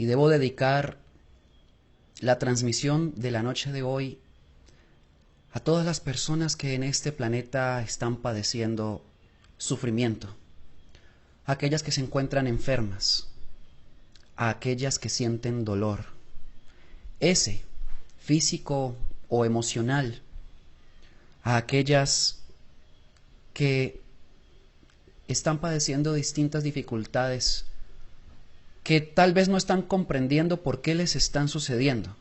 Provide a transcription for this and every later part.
y debo dedicar la transmisión de la noche de hoy a todas las personas que en este planeta están padeciendo sufrimiento, a aquellas que se encuentran enfermas, a aquellas que sienten dolor, ese físico o emocional, a aquellas que están padeciendo distintas dificultades que tal vez no están comprendiendo por qué les están sucediendo.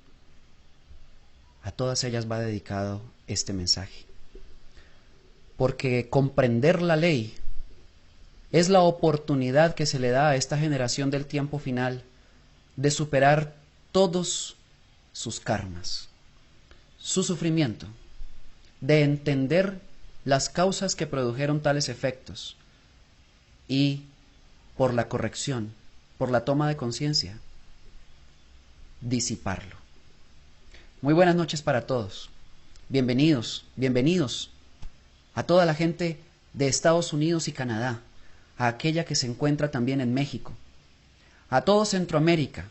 A todas ellas va dedicado este mensaje. Porque comprender la ley es la oportunidad que se le da a esta generación del tiempo final de superar todos sus karmas, su sufrimiento, de entender las causas que produjeron tales efectos y, por la corrección, por la toma de conciencia, disiparlo. Muy buenas noches para todos. Bienvenidos, bienvenidos a toda la gente de Estados Unidos y Canadá, a aquella que se encuentra también en México, a todo Centroamérica,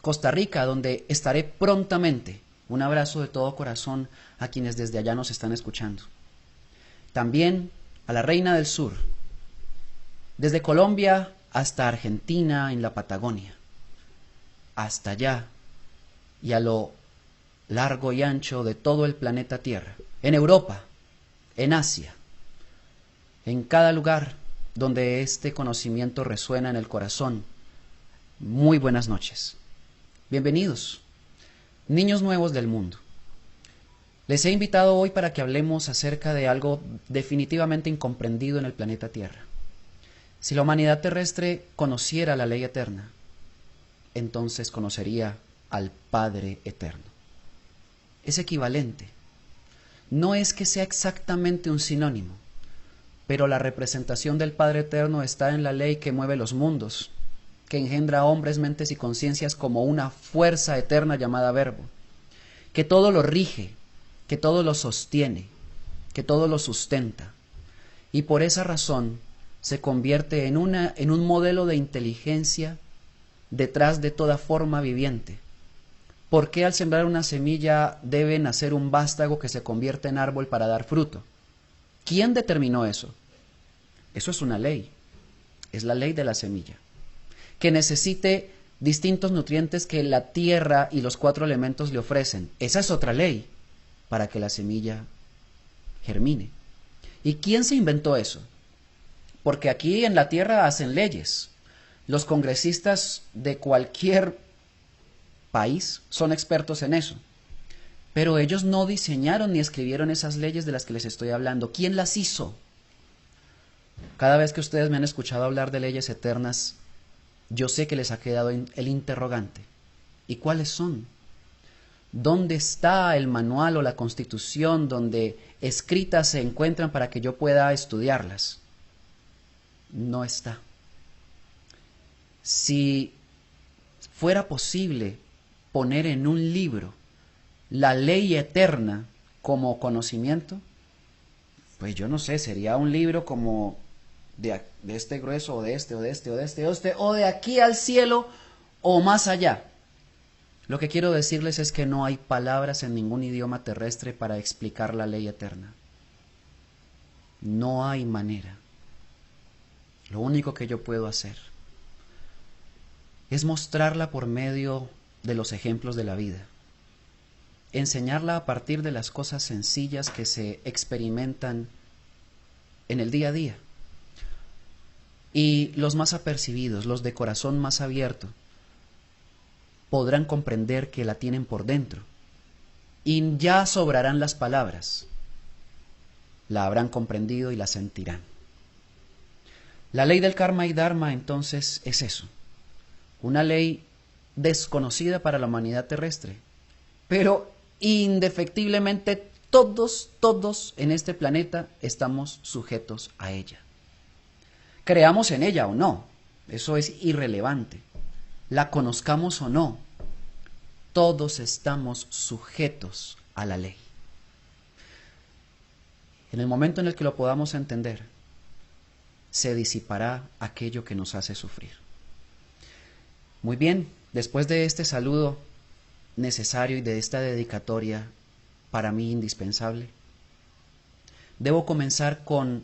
Costa Rica, donde estaré prontamente. Un abrazo de todo corazón a quienes desde allá nos están escuchando. También a la Reina del Sur, desde Colombia hasta Argentina, en la Patagonia, hasta allá y a lo largo y ancho de todo el planeta Tierra, en Europa, en Asia, en cada lugar donde este conocimiento resuena en el corazón. Muy buenas noches. Bienvenidos, niños nuevos del mundo. Les he invitado hoy para que hablemos acerca de algo definitivamente incomprendido en el planeta Tierra. Si la humanidad terrestre conociera la ley eterna, entonces conocería al Padre Eterno. Es equivalente. No es que sea exactamente un sinónimo, pero la representación del Padre Eterno está en la ley que mueve los mundos, que engendra hombres, mentes y conciencias como una fuerza eterna llamada Verbo, que todo lo rige, que todo lo sostiene, que todo lo sustenta, y por esa razón se convierte en un modelo de inteligencia detrás de toda forma viviente. ¿Por qué al sembrar una semilla debe nacer un vástago que se convierte en árbol para dar fruto? ¿Quién determinó eso? Eso es una ley, es la ley de la semilla, que necesite distintos nutrientes que la tierra y los 4 elementos le ofrecen. Esa es otra ley para que la semilla germine. ¿Y quién se inventó eso? Porque aquí en la tierra hacen leyes. Los congresistas de cualquier país son expertos en eso. Pero ellos no diseñaron ni escribieron esas leyes de las que les estoy hablando. ¿Quién las hizo? Cada vez que ustedes me han escuchado hablar de leyes eternas, yo sé que les ha quedado el interrogante. ¿Y cuáles son? ¿Dónde está el manual o la constitución donde escritas se encuentran para que yo pueda estudiarlas? No está. Si fuera posible poner en un libro la ley eterna como conocimiento, pues yo no sé, sería un libro como de este grueso, o de este, o de este, o de este, o de aquí al cielo, o más allá. Lo que quiero decirles es que no hay palabras en ningún idioma terrestre para explicar la ley eterna. No hay manera. Lo único que yo puedo hacer es mostrarla por medio de los ejemplos de la vida. Enseñarla a partir de las cosas sencillas que se experimentan en el día a día. Y los más apercibidos, los de corazón más abierto, podrán comprender que la tienen por dentro. Y ya sobrarán las palabras. La habrán comprendido y la sentirán. La ley del karma y dharma entonces es eso. Una ley desconocida para la humanidad terrestre. Pero indefectiblemente todos en este planeta estamos sujetos a ella. Creamos en ella o no, eso es irrelevante. La conozcamos o no, todos estamos sujetos a la ley. En el momento en el que lo podamos entender, se disipará aquello que nos hace sufrir. Muy bien, Después de este saludo necesario y de esta dedicatoria para mí indispensable, debo comenzar con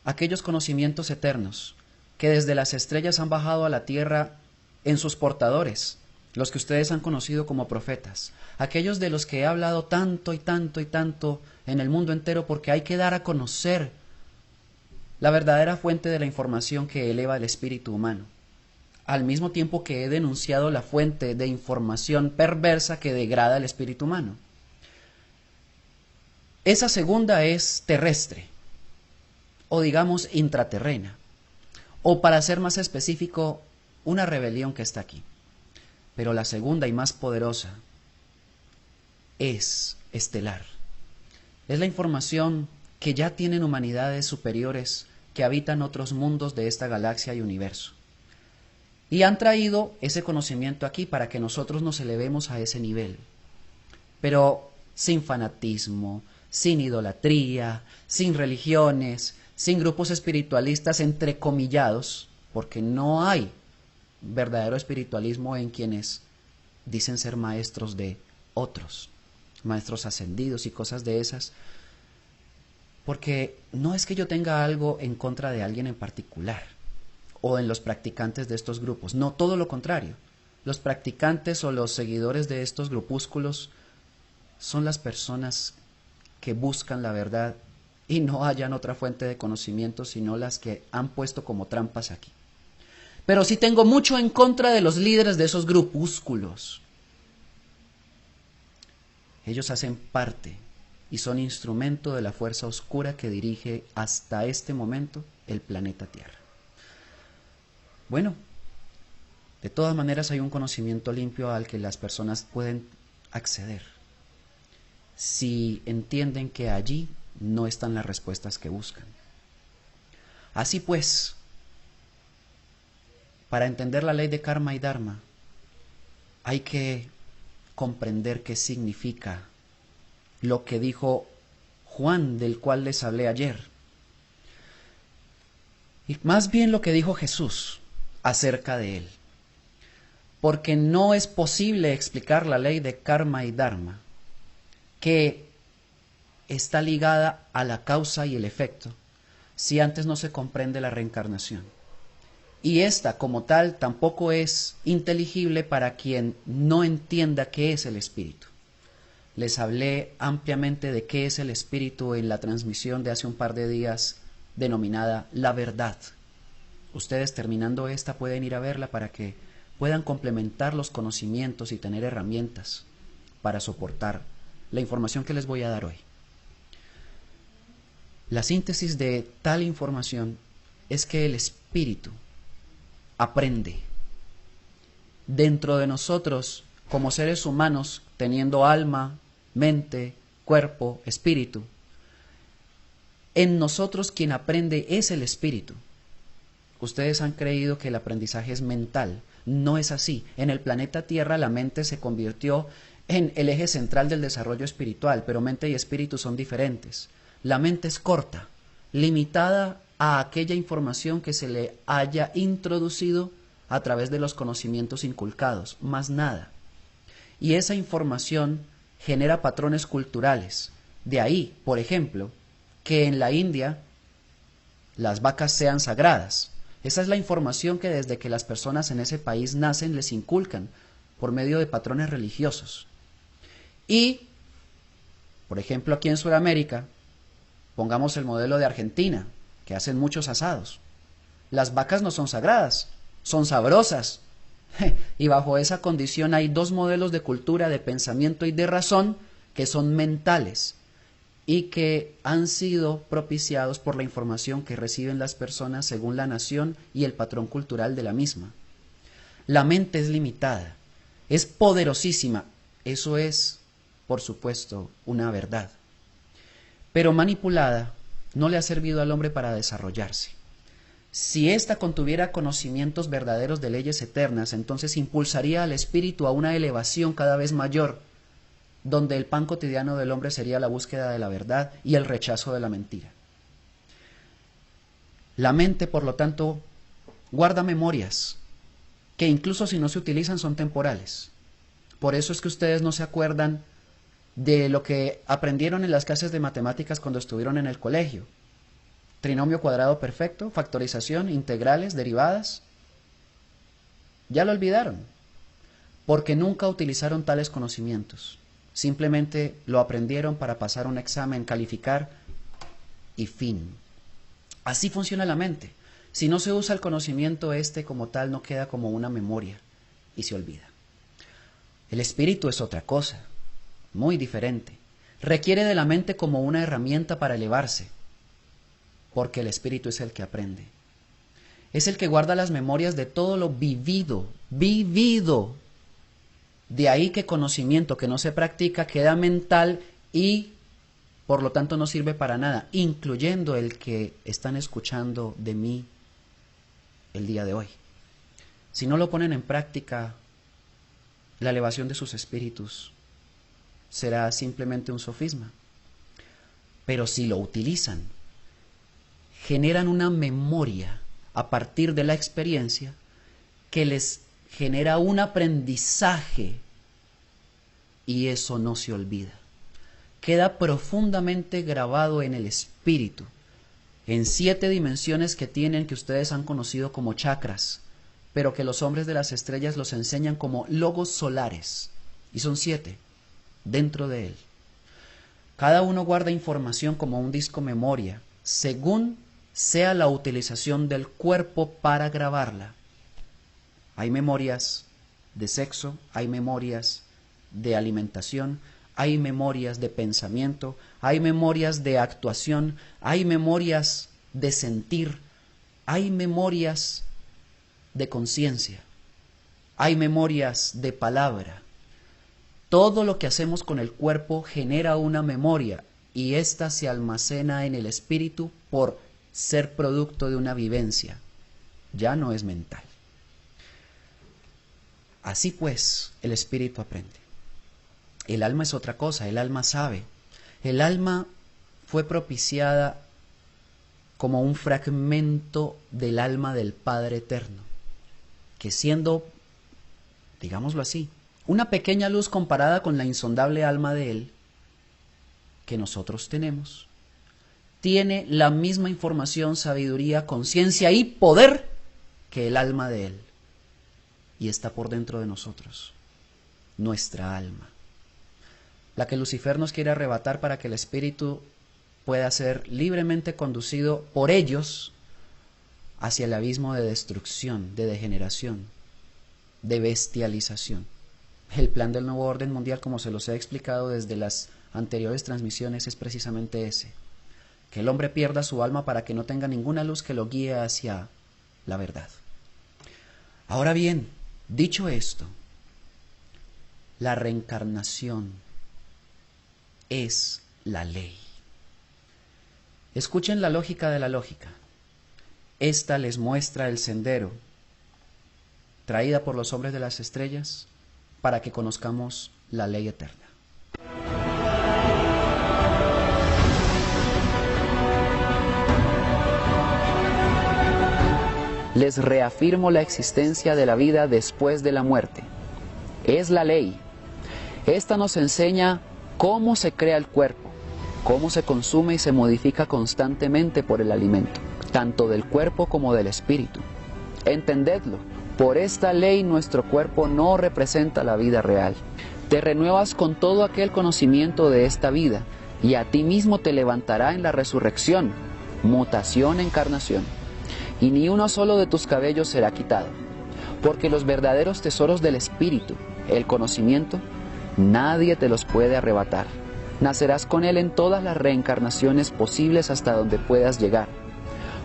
aquellos conocimientos eternos que desde las estrellas han bajado a la tierra en sus portadores, los que ustedes han conocido como profetas, aquellos de los que he hablado tanto y tanto y tanto en el mundo entero, porque hay que dar a conocer la verdadera fuente de la información que eleva el espíritu humano, al mismo tiempo que he denunciado la fuente de información perversa que degrada el espíritu humano. Esa segunda es terrestre, o digamos intraterrena, o para ser más específico, una rebelión que está aquí. Pero la segunda y más poderosa es estelar. Es la información que ya tienen humanidades superiores que habitan otros mundos de esta galaxia y universo. Y han traído ese conocimiento aquí para que nosotros nos elevemos a ese nivel. Pero sin fanatismo, sin idolatría, sin religiones, sin grupos espiritualistas entrecomillados, porque no hay verdadero espiritualismo en quienes dicen ser maestros de otros, maestros ascendidos y cosas de esas, porque no es que yo tenga algo en contra de alguien en particular o en los practicantes de estos grupos, no, todo lo contrario. Los practicantes o los seguidores de estos grupúsculos son las personas que buscan la verdad y no hallan otra fuente de conocimiento sino las que han puesto como trampas aquí. Pero sí tengo mucho en contra de los líderes de esos grupúsculos. Ellos hacen parte y son instrumento de la fuerza oscura que dirige hasta este momento el planeta Tierra. Bueno, de todas maneras hay un conocimiento limpio al que las personas pueden acceder si entienden que allí no están las respuestas que buscan. Así pues, para entender la ley de karma y dharma, hay que comprender qué significa lo que dijo Juan, del cual les hablé ayer. Y más bien lo que dijo Jesús acerca de él. Porque no es posible explicar la ley de karma y dharma, que está ligada a la causa y el efecto, si antes no se comprende la reencarnación. Y esta, como tal, tampoco es inteligible para quien no entienda qué es el espíritu. Les hablé ampliamente de qué es el espíritu en la transmisión de hace un par de días denominada La Verdad. Ustedes, terminando esta, pueden ir a verla para que puedan complementar los conocimientos y tener herramientas para soportar la información que les voy a dar hoy. La síntesis de tal información es que el espíritu aprende. Dentro de nosotros, como seres humanos, teniendo alma, mente, cuerpo, espíritu, en nosotros quien aprende es el espíritu. Ustedes han creído que el aprendizaje es mental. No es así. En el planeta Tierra la mente se convirtió en el eje central del desarrollo espiritual, pero mente y espíritu son diferentes. La mente es corta, limitada a aquella información que se le haya introducido a través de los conocimientos inculcados, más nada. Y esa información genera patrones culturales. De ahí, por ejemplo, que en la India las vacas sean sagradas. Esa es la información que desde que las personas en ese país nacen les inculcan por medio de patrones religiosos. Y, por ejemplo, aquí en Sudamérica, pongamos el modelo de Argentina, que hacen muchos asados. Las vacas no son sagradas, son sabrosas. Y bajo esa condición hay dos modelos de cultura, de pensamiento y de razón que son mentales y que han sido propiciados por la información que reciben las personas según la nación y el patrón cultural de la misma. La mente es limitada, es poderosísima, eso es, por supuesto, una verdad, pero manipulada no le ha servido al hombre para desarrollarse. Si ésta contuviera conocimientos verdaderos de leyes eternas, entonces impulsaría al espíritu a una elevación cada vez mayor, donde el pan cotidiano del hombre sería la búsqueda de la verdad y el rechazo de la mentira. La mente, por lo tanto, guarda memorias que incluso si no se utilizan son temporales. Por eso es que ustedes no se acuerdan de lo que aprendieron en las clases de matemáticas cuando estuvieron en el colegio. Trinomio cuadrado perfecto, factorización, integrales, derivadas. Ya lo olvidaron, porque nunca utilizaron tales conocimientos. Simplemente lo aprendieron para pasar un examen, calificar y fin. Así funciona la mente. Si no se usa el conocimiento como tal, no queda como una memoria y se olvida. El espíritu es otra cosa, muy diferente. Requiere de la mente como una herramienta para elevarse, porque el espíritu es el que aprende. Es el que guarda las memorias de todo lo vivido. De ahí que conocimiento que no se practica queda mental y por lo tanto no sirve para nada, incluyendo el que están escuchando de mí el día de hoy. Si no lo ponen en práctica, la elevación de sus espíritus será simplemente un sofisma. Pero si lo utilizan, generan una memoria a partir de la experiencia que les genera un aprendizaje y eso no se olvida. Queda profundamente grabado en el espíritu, en 7 dimensiones que tienen, que ustedes han conocido como chakras, pero que los hombres de las estrellas los enseñan como logos solares, y son 7 dentro de él. Cada uno guarda información como un disco memoria, según sea la utilización del cuerpo para grabarla. Hay memorias de sexo, hay memorias de alimentación, hay memorias de pensamiento, hay memorias de actuación, hay memorias de sentir, hay memorias de conciencia, hay memorias de palabra. Todo lo que hacemos con el cuerpo genera una memoria y ésta se almacena en el espíritu por ser producto de una vivencia. Ya no es mental. Así pues, el espíritu aprende. El alma es otra cosa, el alma sabe. El alma fue propiciada como un fragmento del alma del Padre Eterno, que siendo, digámoslo así, una pequeña luz comparada con la insondable alma de Él, que nosotros tenemos, tiene la misma información, sabiduría, conciencia y poder que el alma de Él. Y está por dentro de nosotros, nuestra alma, la que Lucifer nos quiere arrebatar para que el espíritu pueda ser libremente conducido por ellos hacia el abismo de destrucción, de degeneración, de bestialización. El plan del nuevo orden mundial, como se los he explicado desde las anteriores transmisiones, es precisamente ese: que el hombre pierda su alma para que no tenga ninguna luz que lo guíe hacia la verdad. Ahora bien, dicho esto, la reencarnación es la ley. Escuchen la lógica de la lógica. Esta les muestra el sendero, traída por los hombres de las estrellas, para que conozcamos la ley eterna. Les reafirmo la existencia de la vida después de la muerte. Es la ley. Esta nos enseña cómo se crea el cuerpo, cómo se consume y se modifica constantemente por el alimento, tanto del cuerpo como del espíritu. Entendedlo, por esta ley nuestro cuerpo no representa la vida real. Te renuevas con todo aquel conocimiento de esta vida, y a ti mismo te levantará en la resurrección, mutación, encarnación. Y ni uno solo de tus cabellos será quitado, porque los verdaderos tesoros del espíritu, el conocimiento, nadie te los puede arrebatar. Nacerás con él en todas las reencarnaciones posibles hasta donde puedas llegar,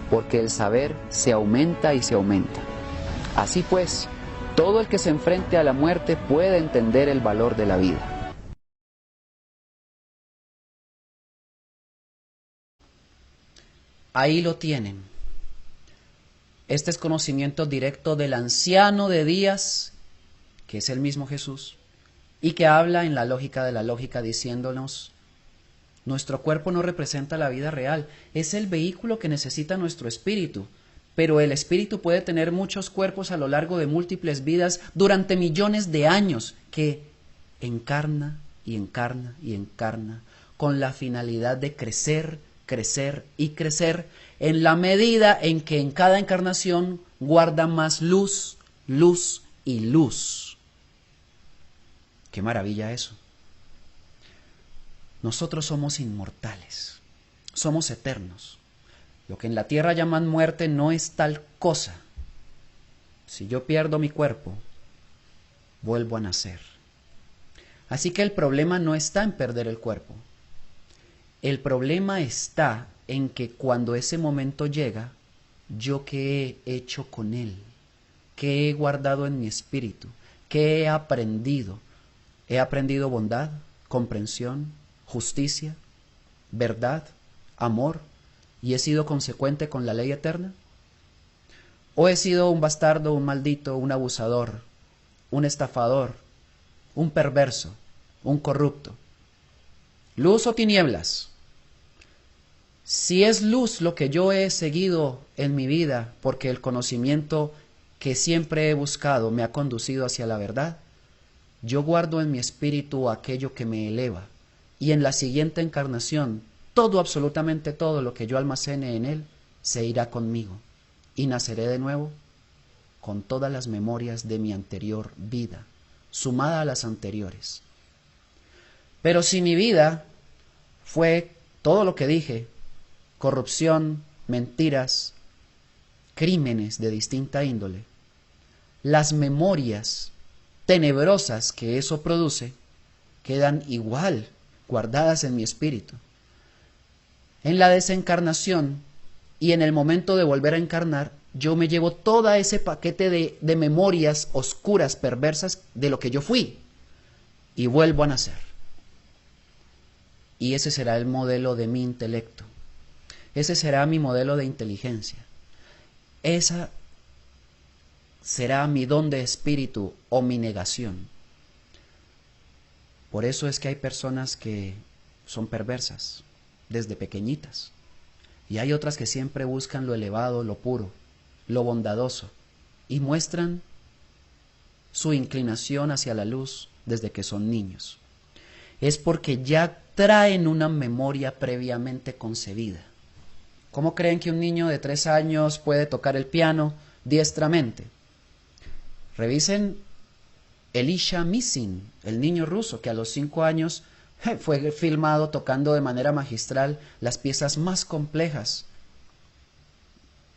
porque el saber se aumenta y se aumenta. Así pues, todo el que se enfrente a la muerte puede entender el valor de la vida. Ahí lo tienen. Este es conocimiento directo del anciano de días, que es el mismo Jesús, y que habla en la lógica de la lógica diciéndonos: nuestro cuerpo no representa la vida real, es el vehículo que necesita nuestro espíritu, pero el espíritu puede tener muchos cuerpos a lo largo de múltiples vidas durante millones de años que encarna y encarna y encarna con la finalidad de crecer, crecer y crecer en la medida en que en cada encarnación guarda más luz, luz y luz. ¡Qué maravilla eso! Nosotros somos inmortales, somos eternos. Lo que en la tierra llaman muerte no es tal cosa. Si yo pierdo mi cuerpo, vuelvo a nacer. Así que el problema no está en perder el cuerpo. El problema está en que cuando ese momento llega, ¿yo qué he hecho con él? ¿Qué he guardado en mi espíritu? ¿Qué he aprendido? ¿He aprendido bondad, comprensión, justicia, verdad, amor? ¿Y he sido consecuente con la ley eterna? ¿O he sido un bastardo, un maldito, un abusador, un estafador, un perverso, un corrupto? ¿Luz o tinieblas? Si es luz lo que yo he seguido en mi vida, porque el conocimiento que siempre he buscado me ha conducido hacia la verdad, yo guardo en mi espíritu aquello que me eleva, y en la siguiente encarnación, todo, absolutamente todo lo que yo almacene en él, se irá conmigo, y naceré de nuevo con todas las memorias de mi anterior vida, sumada a las anteriores. Pero si mi vida fue todo lo que dije, corrupción, mentiras, crímenes de distinta índole, las memorias tenebrosas que eso produce quedan igual guardadas en mi espíritu. En la desencarnación y en el momento de volver a encarnar, yo me llevo todo ese paquete de memorias oscuras, perversas de lo que yo fui y vuelvo a nacer. Y ese será el modelo de mi intelecto. Ese será mi modelo de inteligencia. Esa será mi don de espíritu o mi negación. Por eso es que hay personas que son perversas desde pequeñitas. Y hay otras que siempre buscan lo elevado, lo puro, lo bondadoso. Y muestran su inclinación hacia la luz desde que son niños. Es porque ya traen una memoria previamente concebida. ¿Cómo creen que un niño de 3 años puede tocar el piano diestramente? Revisen Elisha Misin, el niño ruso que a los 5 años fue filmado tocando de manera magistral las piezas más complejas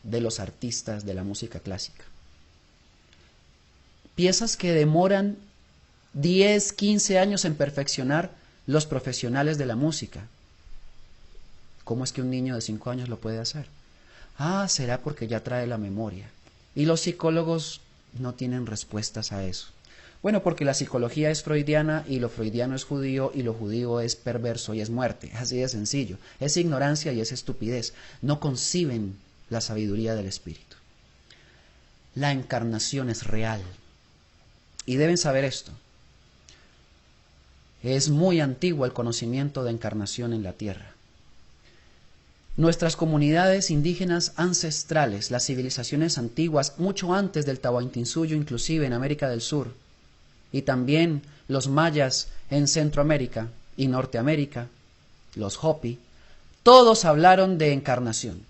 de los artistas de la música clásica. Piezas que demoran 10, 15 años en perfeccionar los profesionales de la música. ¿Cómo es que un niño de 5 años lo puede hacer? Ah, será porque ya trae la memoria. Y los psicólogos no tienen respuestas a eso. Bueno, porque la psicología es freudiana y lo freudiano es judío y lo judío es perverso y es muerte. Así de sencillo. Es ignorancia y es estupidez. No conciben la sabiduría del espíritu. La encarnación es real. Y deben saber esto. Es muy antiguo el conocimiento de encarnación en la tierra. Nuestras comunidades indígenas ancestrales, las civilizaciones antiguas, mucho antes del Tahuantinsuyo, inclusive en América del Sur, y también los mayas en Centroamérica y Norteamérica, los Hopi, todos hablaron de encarnación,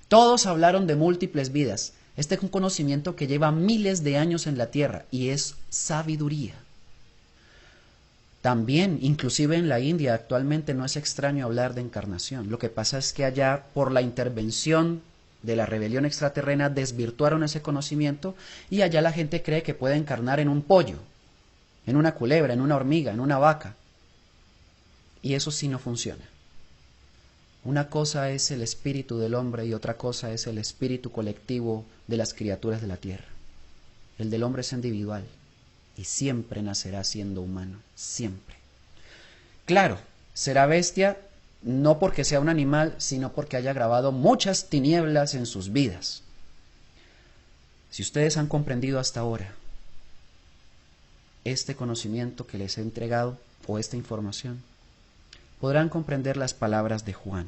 todos hablaron de múltiples vidas. Este es un conocimiento que lleva miles de años en la tierra y es sabiduría. También, inclusive en la India, actualmente no es extraño hablar de encarnación. Lo que pasa es que allá, por la intervención de la rebelión extraterrena, desvirtuaron ese conocimiento y allá la gente cree que puede encarnar en un pollo, en una culebra, en una hormiga, en una vaca. Y eso sí no funciona. Una cosa es el espíritu del hombre y otra cosa es el espíritu colectivo de las criaturas de la tierra. El del hombre es individual. Y siempre nacerá siendo humano, siempre. Claro, será bestia no porque sea un animal, sino porque haya grabado muchas tinieblas en sus vidas. Si ustedes han comprendido hasta ahora este conocimiento que les he entregado o esta información, podrán comprender las palabras de Juan.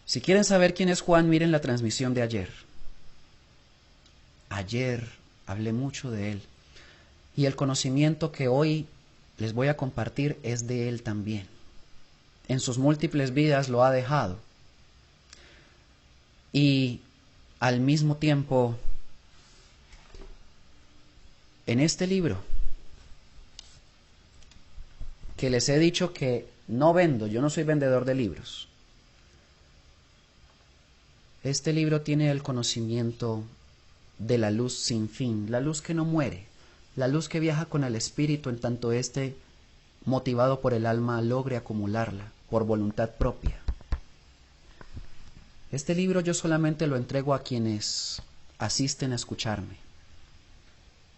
Si quieren saber quién es Juan, miren la transmisión de ayer. Ayer hablé mucho de él. Y el conocimiento que hoy les voy a compartir es de él también. En sus múltiples vidas lo ha dejado. Y al mismo tiempo, en este libro, que les he dicho que no vendo, yo no soy vendedor de libros. Este libro tiene el conocimiento de la luz sin fin, la luz que no muere, la luz que viaja con el espíritu en tanto éste, motivado por el alma, logre acumularla por voluntad propia. Este libro yo solamente lo entrego a quienes asisten a escucharme.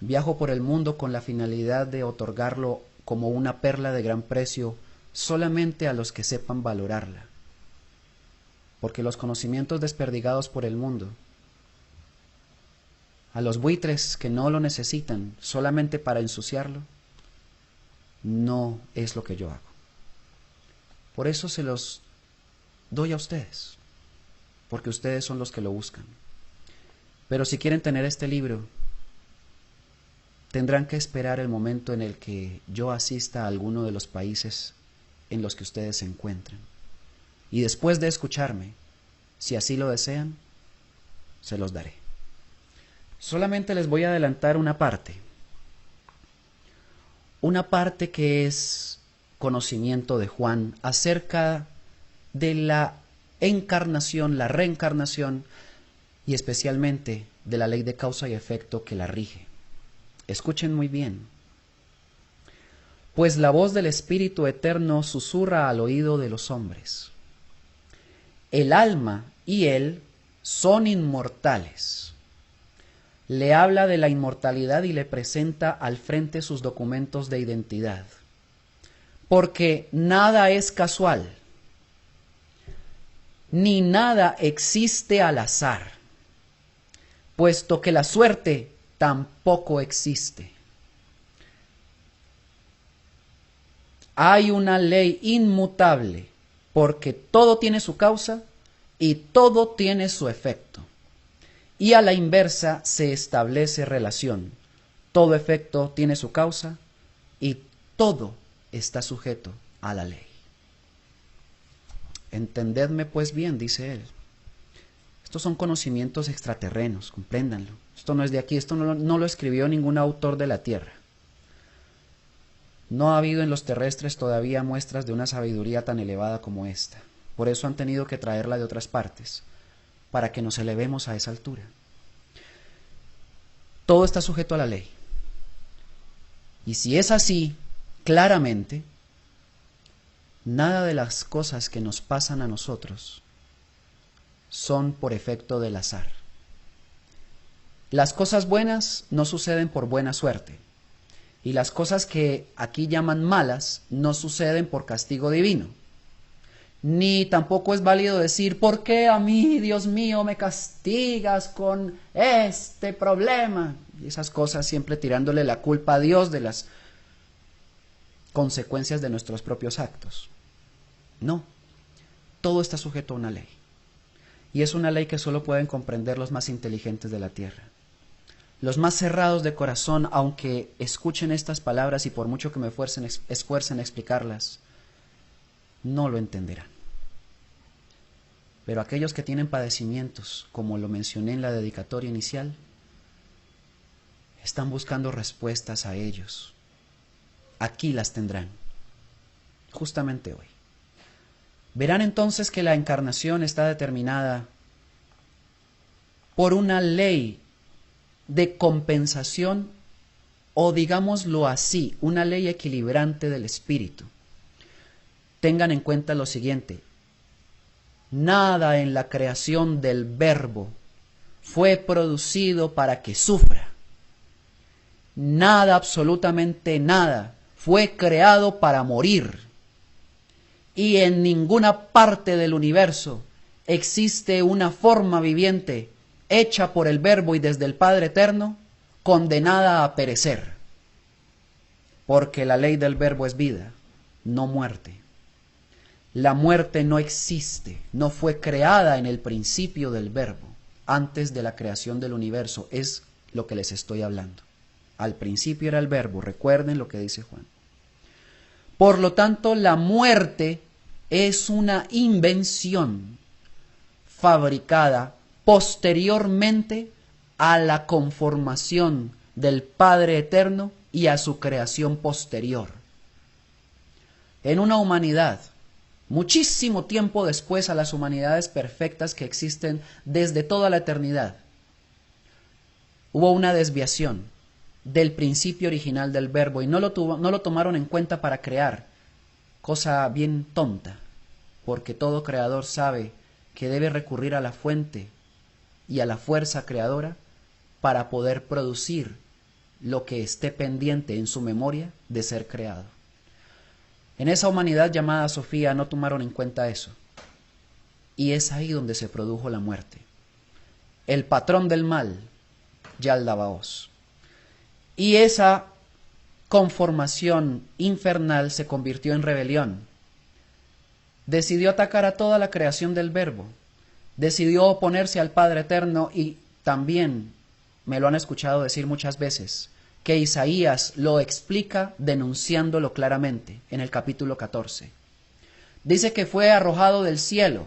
Viajo por el mundo con la finalidad de otorgarlo como una perla de gran precio solamente a los que sepan valorarla. Porque los conocimientos desperdigados por el mundo, a los buitres que no lo necesitan solamente para ensuciarlo, no es lo que yo hago. Por eso se los doy a ustedes, porque ustedes son los que lo buscan. Pero si quieren tener este libro, tendrán que esperar el momento en el que yo asista a alguno de los países en los que ustedes se encuentren. Y después de escucharme, si así lo desean, se los daré. Solamente les voy a adelantar una parte que es conocimiento de Juan acerca de la encarnación, la reencarnación y especialmente de la ley de causa y efecto que la rige. Escuchen muy bien. Pues la voz del Espíritu Eterno susurra al oído de los hombres. El alma y él son inmortales. Le habla de la inmortalidad y le presenta al frente sus documentos de identidad. Porque nada es casual, ni nada existe al azar, puesto que la suerte tampoco existe. Hay una ley inmutable, porque todo tiene su causa y todo tiene su efecto. Y a la inversa se establece relación. Todo efecto tiene su causa y todo está sujeto a la ley. Entendedme pues bien, dice él. Estos son conocimientos extraterrenos, compréndanlo. Esto no es de aquí, esto no lo escribió ningún autor de la tierra. No ha habido en los terrestres todavía muestras de una sabiduría tan elevada como esta. Por eso han tenido que traerla de otras partes, para que nos elevemos a esa altura. Todo está sujeto a la ley. Y si es así, claramente, nada de las cosas que nos pasan a nosotros son por efecto del azar. Las cosas buenas no suceden por buena suerte. Y las cosas que aquí llaman malas no suceden por castigo divino. Ni tampoco es válido decir, ¿por qué a mí, Dios mío, me castigas con este problema? Y esas cosas siempre tirándole la culpa a Dios de las consecuencias de nuestros propios actos. No, todo está sujeto a una ley. Y es una ley que solo pueden comprender los más inteligentes de la tierra. Los más cerrados de corazón, aunque escuchen estas palabras y por mucho que me esfuercen a explicarlas, no lo entenderán. Pero aquellos que tienen padecimientos, como lo mencioné en la dedicatoria inicial, están buscando respuestas a ellos. Aquí las tendrán, justamente hoy. Verán entonces que la encarnación está determinada por una ley de compensación, o digámoslo así, una ley equilibrante del espíritu. Tengan en cuenta lo siguiente: nada en la creación del Verbo fue producido para que sufra. Nada, absolutamente nada, fue creado para morir. Y en ninguna parte del universo existe una forma viviente hecha por el Verbo y desde el Padre Eterno, condenada a perecer. Porque la ley del Verbo es vida, no muerte. La muerte no existe, no fue creada en el principio del verbo, antes de la creación del universo, es lo que les estoy hablando. Al principio era el verbo, recuerden lo que dice Juan. Por lo tanto, la muerte es una invención fabricada posteriormente a la conformación del Padre Eterno y a su creación posterior. En una humanidad, muchísimo tiempo después a las humanidades perfectas que existen desde toda la eternidad, hubo una desviación del principio original del verbo y no lo tomaron en cuenta para crear, cosa bien tonta, porque todo creador sabe que debe recurrir a la fuente y a la fuerza creadora para poder producir lo que esté pendiente en su memoria de ser creado. En esa humanidad llamada Sofía no tomaron en cuenta eso, y es ahí donde se produjo la muerte. El patrón del mal, Yaldabaoth. Y esa conformación infernal se convirtió en rebelión. Decidió atacar a toda la creación del verbo. Decidió oponerse al Padre Eterno y también, me lo han escuchado decir muchas veces, que Isaías lo explica denunciándolo claramente en el capítulo 14. Dice que fue arrojado del cielo,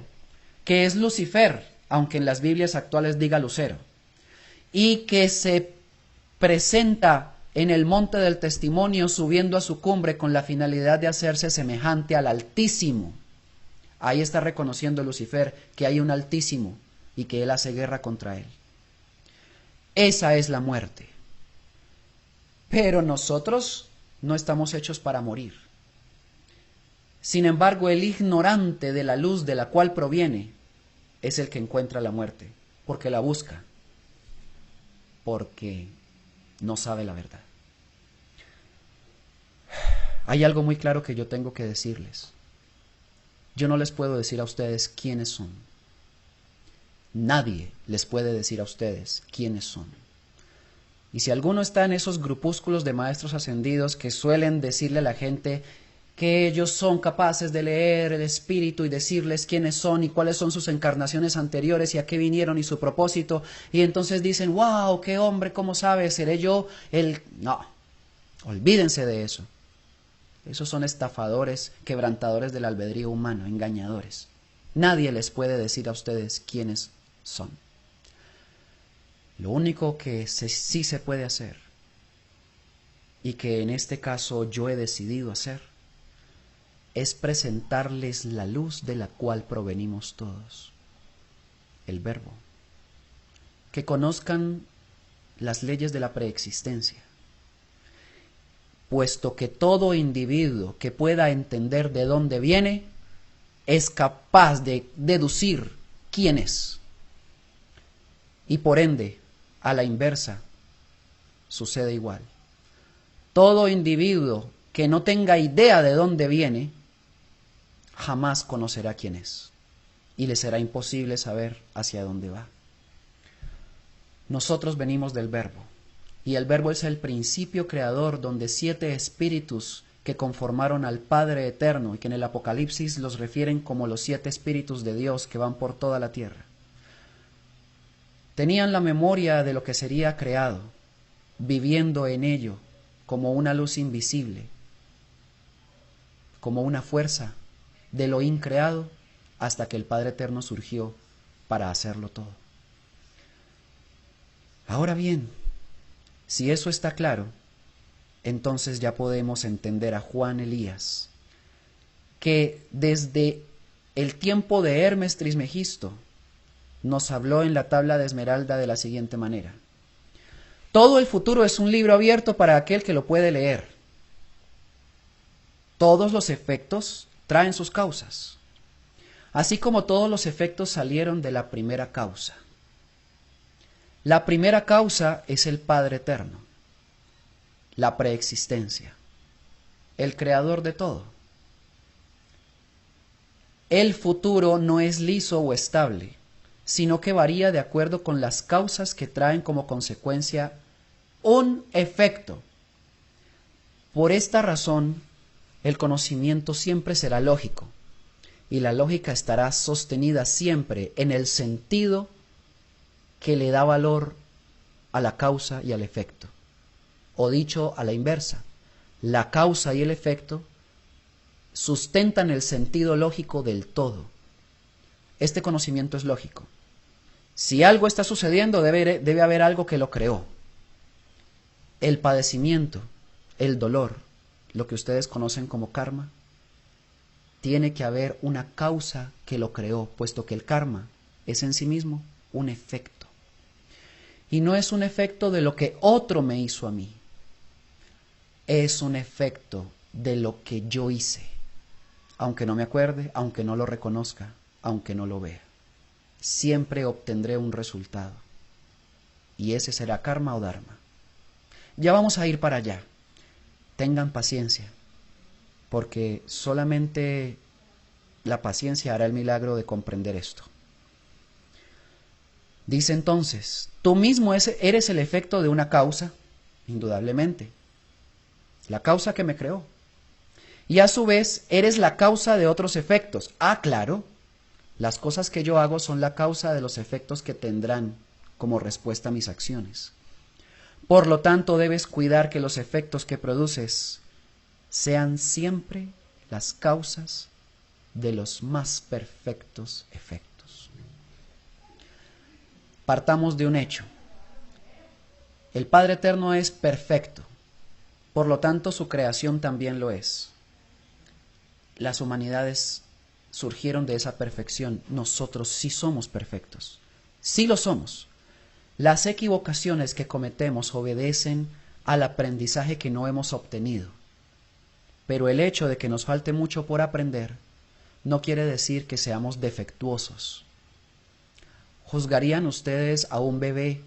que es Lucifer, aunque en las Biblias actuales diga Lucero, y que se presenta en el monte del testimonio subiendo a su cumbre con la finalidad de hacerse semejante al Altísimo. Ahí está reconociendo Lucifer que hay un Altísimo y que él hace guerra contra él. Esa es la muerte. Pero nosotros no estamos hechos para morir. Sin embargo, el ignorante de la luz de la cual proviene es el que encuentra la muerte, porque la busca, porque no sabe la verdad. Hay algo muy claro que yo tengo que decirles. Yo no les puedo decir a ustedes quiénes son. Nadie les puede decir a ustedes quiénes son. Y si alguno está en esos grupúsculos de maestros ascendidos que suelen decirle a la gente que ellos son capaces de leer el espíritu y decirles quiénes son y cuáles son sus encarnaciones anteriores y a qué vinieron y su propósito, y entonces dicen, wow, qué hombre, ¿cómo sabe? ¿Seré yo el...? No, olvídense de eso. Esos son estafadores, quebrantadores del albedrío humano, engañadores. Nadie les puede decir a ustedes quiénes son. Lo único que sí se puede hacer, y que en este caso yo he decidido hacer, es presentarles la luz de la cual provenimos todos, el verbo. Que conozcan las leyes de la preexistencia, puesto que todo individuo que pueda entender de dónde viene es capaz de deducir quién es. Y por ende, a la inversa, sucede igual. Todo individuo que no tenga idea de dónde viene, jamás conocerá quién es, y le será imposible saber hacia dónde va. Nosotros venimos del verbo, y el verbo es el principio creador donde 7 espíritus que conformaron al Padre Eterno y que en el Apocalipsis los refieren como los 7 espíritus de Dios que van por toda la tierra. Tenían la memoria de lo que sería creado, viviendo en ello como una luz invisible, como una fuerza de lo increado, hasta que el Padre Eterno surgió para hacerlo todo. Ahora bien, si eso está claro, entonces ya podemos entender a Juan Elías, que desde el tiempo de Hermes Trismegisto nos habló en la tabla de Esmeralda de la siguiente manera. Todo el futuro es un libro abierto para aquel que lo puede leer. Todos los efectos traen sus causas, así como todos los efectos salieron de la primera causa. La primera causa es el Padre Eterno, la preexistencia, el creador de todo. El futuro no es liso o estable, sino que varía de acuerdo con las causas que traen como consecuencia un efecto. Por esta razón, el conocimiento siempre será lógico, y la lógica estará sostenida siempre en el sentido que le da valor a la causa y al efecto. O dicho a la inversa, la causa y el efecto sustentan el sentido lógico del todo. Este conocimiento es lógico. Si algo está sucediendo, debe haber algo que lo creó. El padecimiento, el dolor, lo que ustedes conocen como karma, tiene que haber una causa que lo creó, puesto que el karma es en sí mismo un efecto. Y no es un efecto de lo que otro me hizo a mí. Es un efecto de lo que yo hice. Aunque no me acuerde, aunque no lo reconozca, aunque no lo vea. Siempre obtendré un resultado. Y ese será karma o dharma. Ya vamos a ir para allá. Tengan paciencia, porque solamente la paciencia hará el milagro de comprender esto. Dice entonces, tú mismo eres el efecto de una causa, indudablemente, la causa que me creó. Y a su vez, eres la causa de otros efectos. Ah, claro, las cosas que yo hago son la causa de los efectos que tendrán como respuesta a mis acciones. Por lo tanto, debes cuidar que los efectos que produces sean siempre las causas de los más perfectos efectos. Partamos de un hecho. El Padre Eterno es perfecto, por lo tanto su creación también lo es. Las humanidades surgieron de esa perfección. Nosotros sí somos perfectos, sí lo somos. Las equivocaciones que cometemos obedecen al aprendizaje que no hemos obtenido. Pero el hecho de que nos falte mucho por aprender no quiere decir que seamos defectuosos. ¿Juzgarían ustedes a un bebé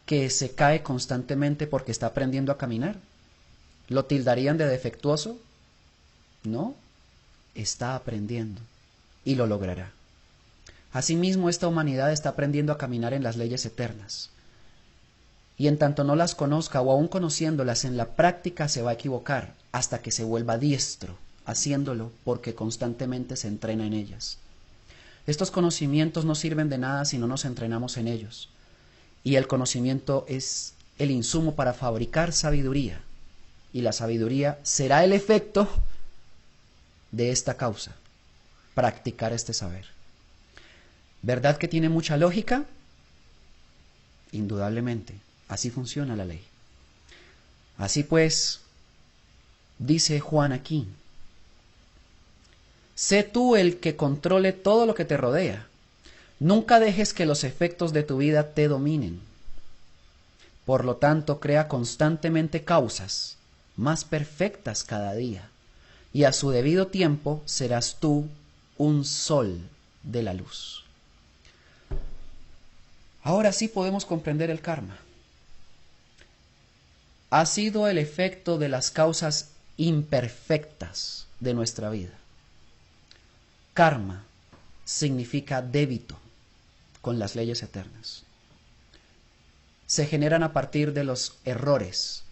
que se cae constantemente porque está aprendiendo a caminar? ¿Lo tildarían de defectuoso? No, está aprendiendo y lo logrará. Asimismo, esta humanidad está aprendiendo a caminar en las leyes eternas. Y en tanto no las conozca o aún conociéndolas en la práctica se va a equivocar hasta que se vuelva diestro, haciéndolo porque constantemente se entrena en ellas. Estos conocimientos no sirven de nada si no nos entrenamos en ellos. Y el conocimiento es el insumo para fabricar sabiduría. Y la sabiduría será el efecto de esta causa, practicar este saber. ¿Verdad que tiene mucha lógica? Indudablemente, así funciona la ley. Así pues, dice Juan aquí, sé tú el que controle todo lo que te rodea. Nunca dejes que los efectos de tu vida te dominen. Por lo tanto, crea constantemente causas más perfectas cada día, y a su debido tiempo serás tú un sol de la luz. Ahora sí podemos comprender el karma. Ha sido el efecto de las causas imperfectas de nuestra vida. Karma significa débito con las leyes eternas. Se generan a partir de los errores,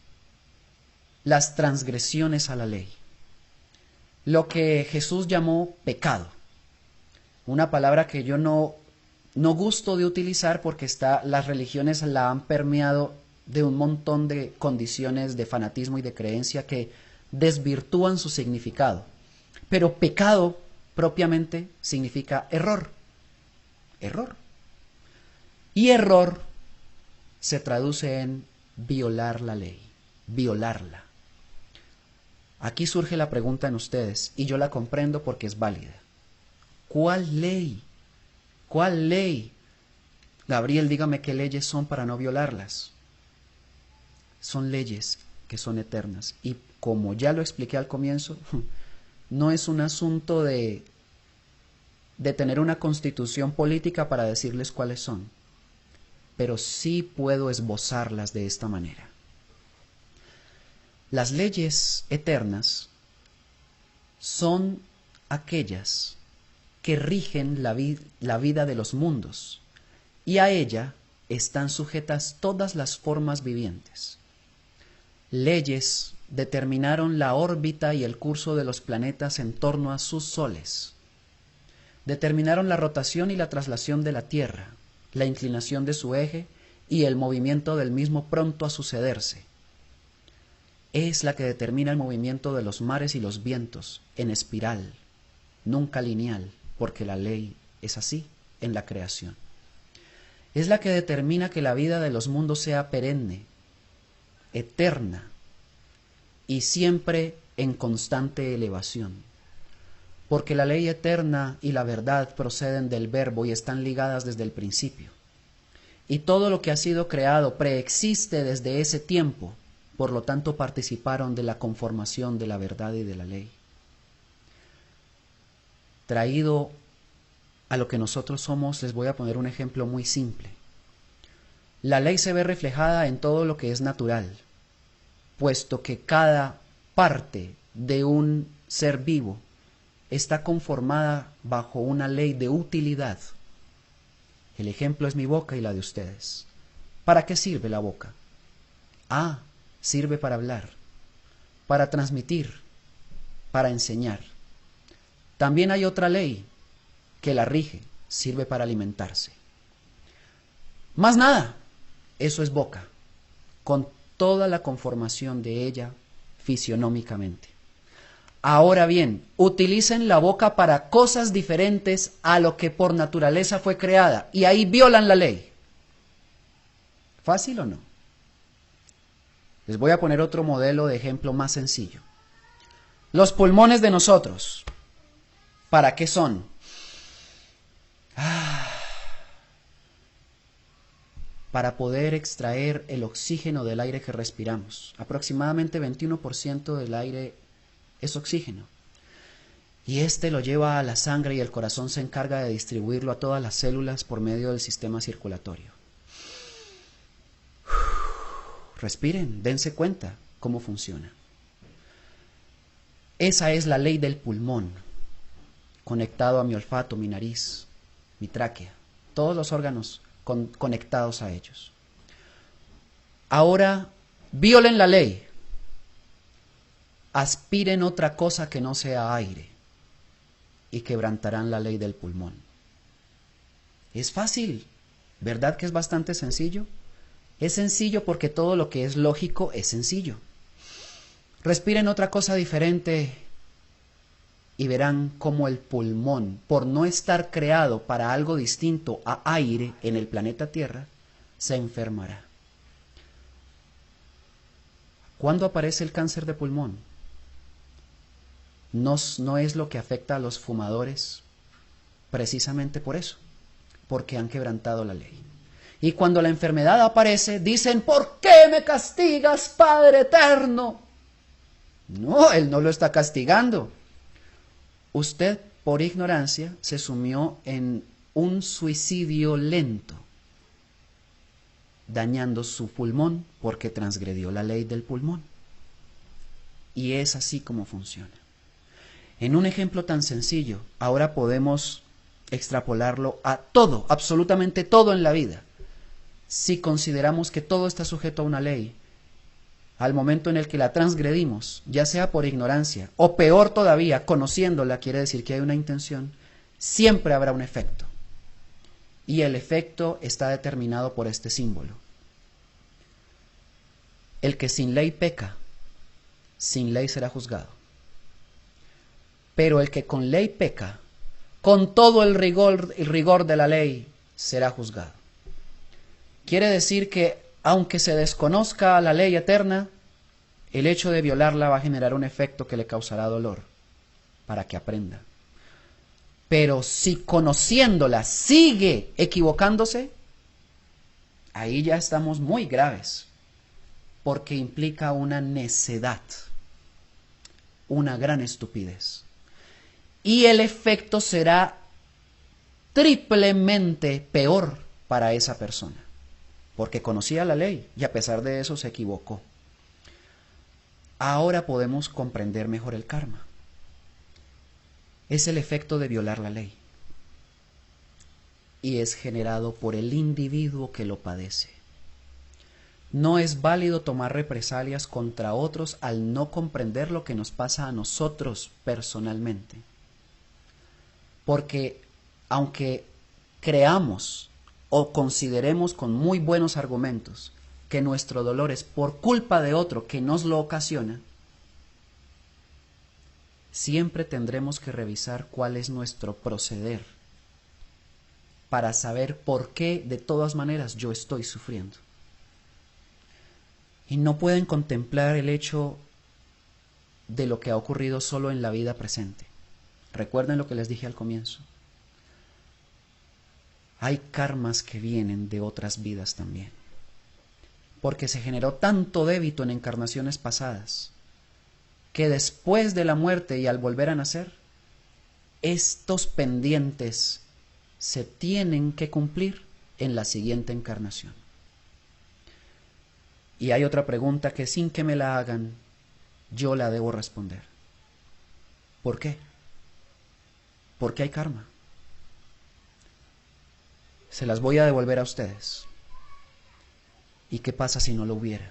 las transgresiones a la ley, lo que Jesús llamó pecado, una palabra que yo no gusto de utilizar porque las religiones la han permeado de un montón de condiciones de fanatismo y de creencia que desvirtúan su significado. Pero pecado propiamente significa error. Error. Y error se traduce en violar la ley, violarla. Aquí surge la pregunta en ustedes, y yo la comprendo porque es válida. ¿Cuál ley? ¿Cuál ley? Gabriel, dígame qué leyes son para no violarlas. Son leyes que son eternas. Y como ya lo expliqué al comienzo, no es un asunto de tener una constitución política para decirles cuáles son. Pero sí puedo esbozarlas de esta manera. Las leyes eternas son aquellas que rigen la vida de los mundos, y a ella están sujetas todas las formas vivientes. Leyes determinaron la órbita y el curso de los planetas en torno a sus soles. determinaron la rotación y la traslación de la Tierra, la inclinación de su eje y el movimiento del mismo pronto a sucederse. Es la que determina el movimiento de los mares y los vientos en espiral, nunca lineal, porque la ley es así en la creación. Es la que determina que la vida de los mundos sea perenne, eterna y siempre en constante elevación. Porque la ley eterna y la verdad proceden del Verbo y están ligadas desde el principio. Y todo lo que ha sido creado preexiste desde ese tiempo, por lo tanto participaron de la conformación de la verdad y de la ley. Traído a lo que nosotros somos, les voy a poner un ejemplo muy simple. La ley se ve reflejada en todo lo que es natural, puesto que cada parte de un ser vivo está conformada bajo una ley de utilidad. El ejemplo es mi boca y la de ustedes. ¿Para qué sirve la boca? Sirve para hablar, para transmitir, para enseñar. También hay otra ley que la rige, sirve para alimentarse. Más nada, eso es boca, con toda la conformación de ella fisionómicamente. Ahora bien, utilicen la boca para cosas diferentes a lo que por naturaleza fue creada, y ahí violan la ley. ¿Fácil o no? Les voy a poner otro modelo de ejemplo más sencillo. Los pulmones de nosotros, ¿para qué son? Para poder extraer el oxígeno del aire que respiramos. Aproximadamente 21% del aire es oxígeno. Y este lo lleva a la sangre y el corazón se encarga de distribuirlo a todas las células por medio del sistema circulatorio. Respiren, dense cuenta cómo funciona. Esa es la ley del pulmón, conectado a mi olfato, mi nariz, mi tráquea, todos los órganos conectados a ellos. Ahora, violen la ley. Aspiren otra cosa que no sea aire y quebrantarán la ley del pulmón. Es fácil, ¿verdad que es bastante sencillo? Es sencillo porque todo lo que es lógico es sencillo. Respiren otra cosa diferente y verán cómo el pulmón, por no estar creado para algo distinto a aire en el planeta Tierra, se enfermará. ¿Cuándo aparece el cáncer de pulmón? No es lo que afecta a los fumadores, precisamente por eso, porque han quebrantado la ley. Y cuando la enfermedad aparece, dicen, ¿por qué me castigas, Padre Eterno? No, Él no lo está castigando. Usted, por ignorancia, se sumió en un suicidio lento, dañando su pulmón porque transgredió la ley del pulmón. Y es así como funciona. En un ejemplo tan sencillo, ahora podemos extrapolarlo a todo, absolutamente todo en la vida. Si consideramos que todo está sujeto a una ley, al momento en el que la transgredimos, ya sea por ignorancia o peor todavía, conociéndola, quiere decir que hay una intención, siempre habrá un efecto. Y el efecto está determinado por este símbolo. El que sin ley peca, sin ley será juzgado. Pero el que con ley peca, con todo el rigor de la ley, será juzgado. Quiere decir que, aunque se desconozca la ley eterna, el hecho de violarla va a generar un efecto que le causará dolor, para que aprenda. Pero si conociéndola sigue equivocándose, ahí ya estamos muy graves, porque implica una necedad, una gran estupidez. Y el efecto será triplemente peor para esa persona, porque conocía la ley y a pesar de eso se equivocó. Ahora podemos comprender mejor el karma. Es el efecto de violar la ley y es generado por el individuo que lo padece. No es válido tomar represalias contra otros al no comprender lo que nos pasa a nosotros personalmente, porque aunque creamos o consideremos con muy buenos argumentos que nuestro dolor es por culpa de otro que nos lo ocasiona, siempre tendremos que revisar cuál es nuestro proceder para saber por qué de todas maneras yo estoy sufriendo. Y no pueden contemplar el hecho de lo que ha ocurrido solo en la vida presente. Recuerden lo que les dije al comienzo. Hay karmas que vienen de otras vidas también, porque se generó tanto débito en encarnaciones pasadas, que después de la muerte y al volver a nacer, estos pendientes se tienen que cumplir en la siguiente encarnación. Y hay otra pregunta que sin que me la hagan, yo la debo responder. ¿Por qué? ¿Por qué hay karma? Se las voy a devolver a ustedes. ¿Y qué pasa si no lo hubiera?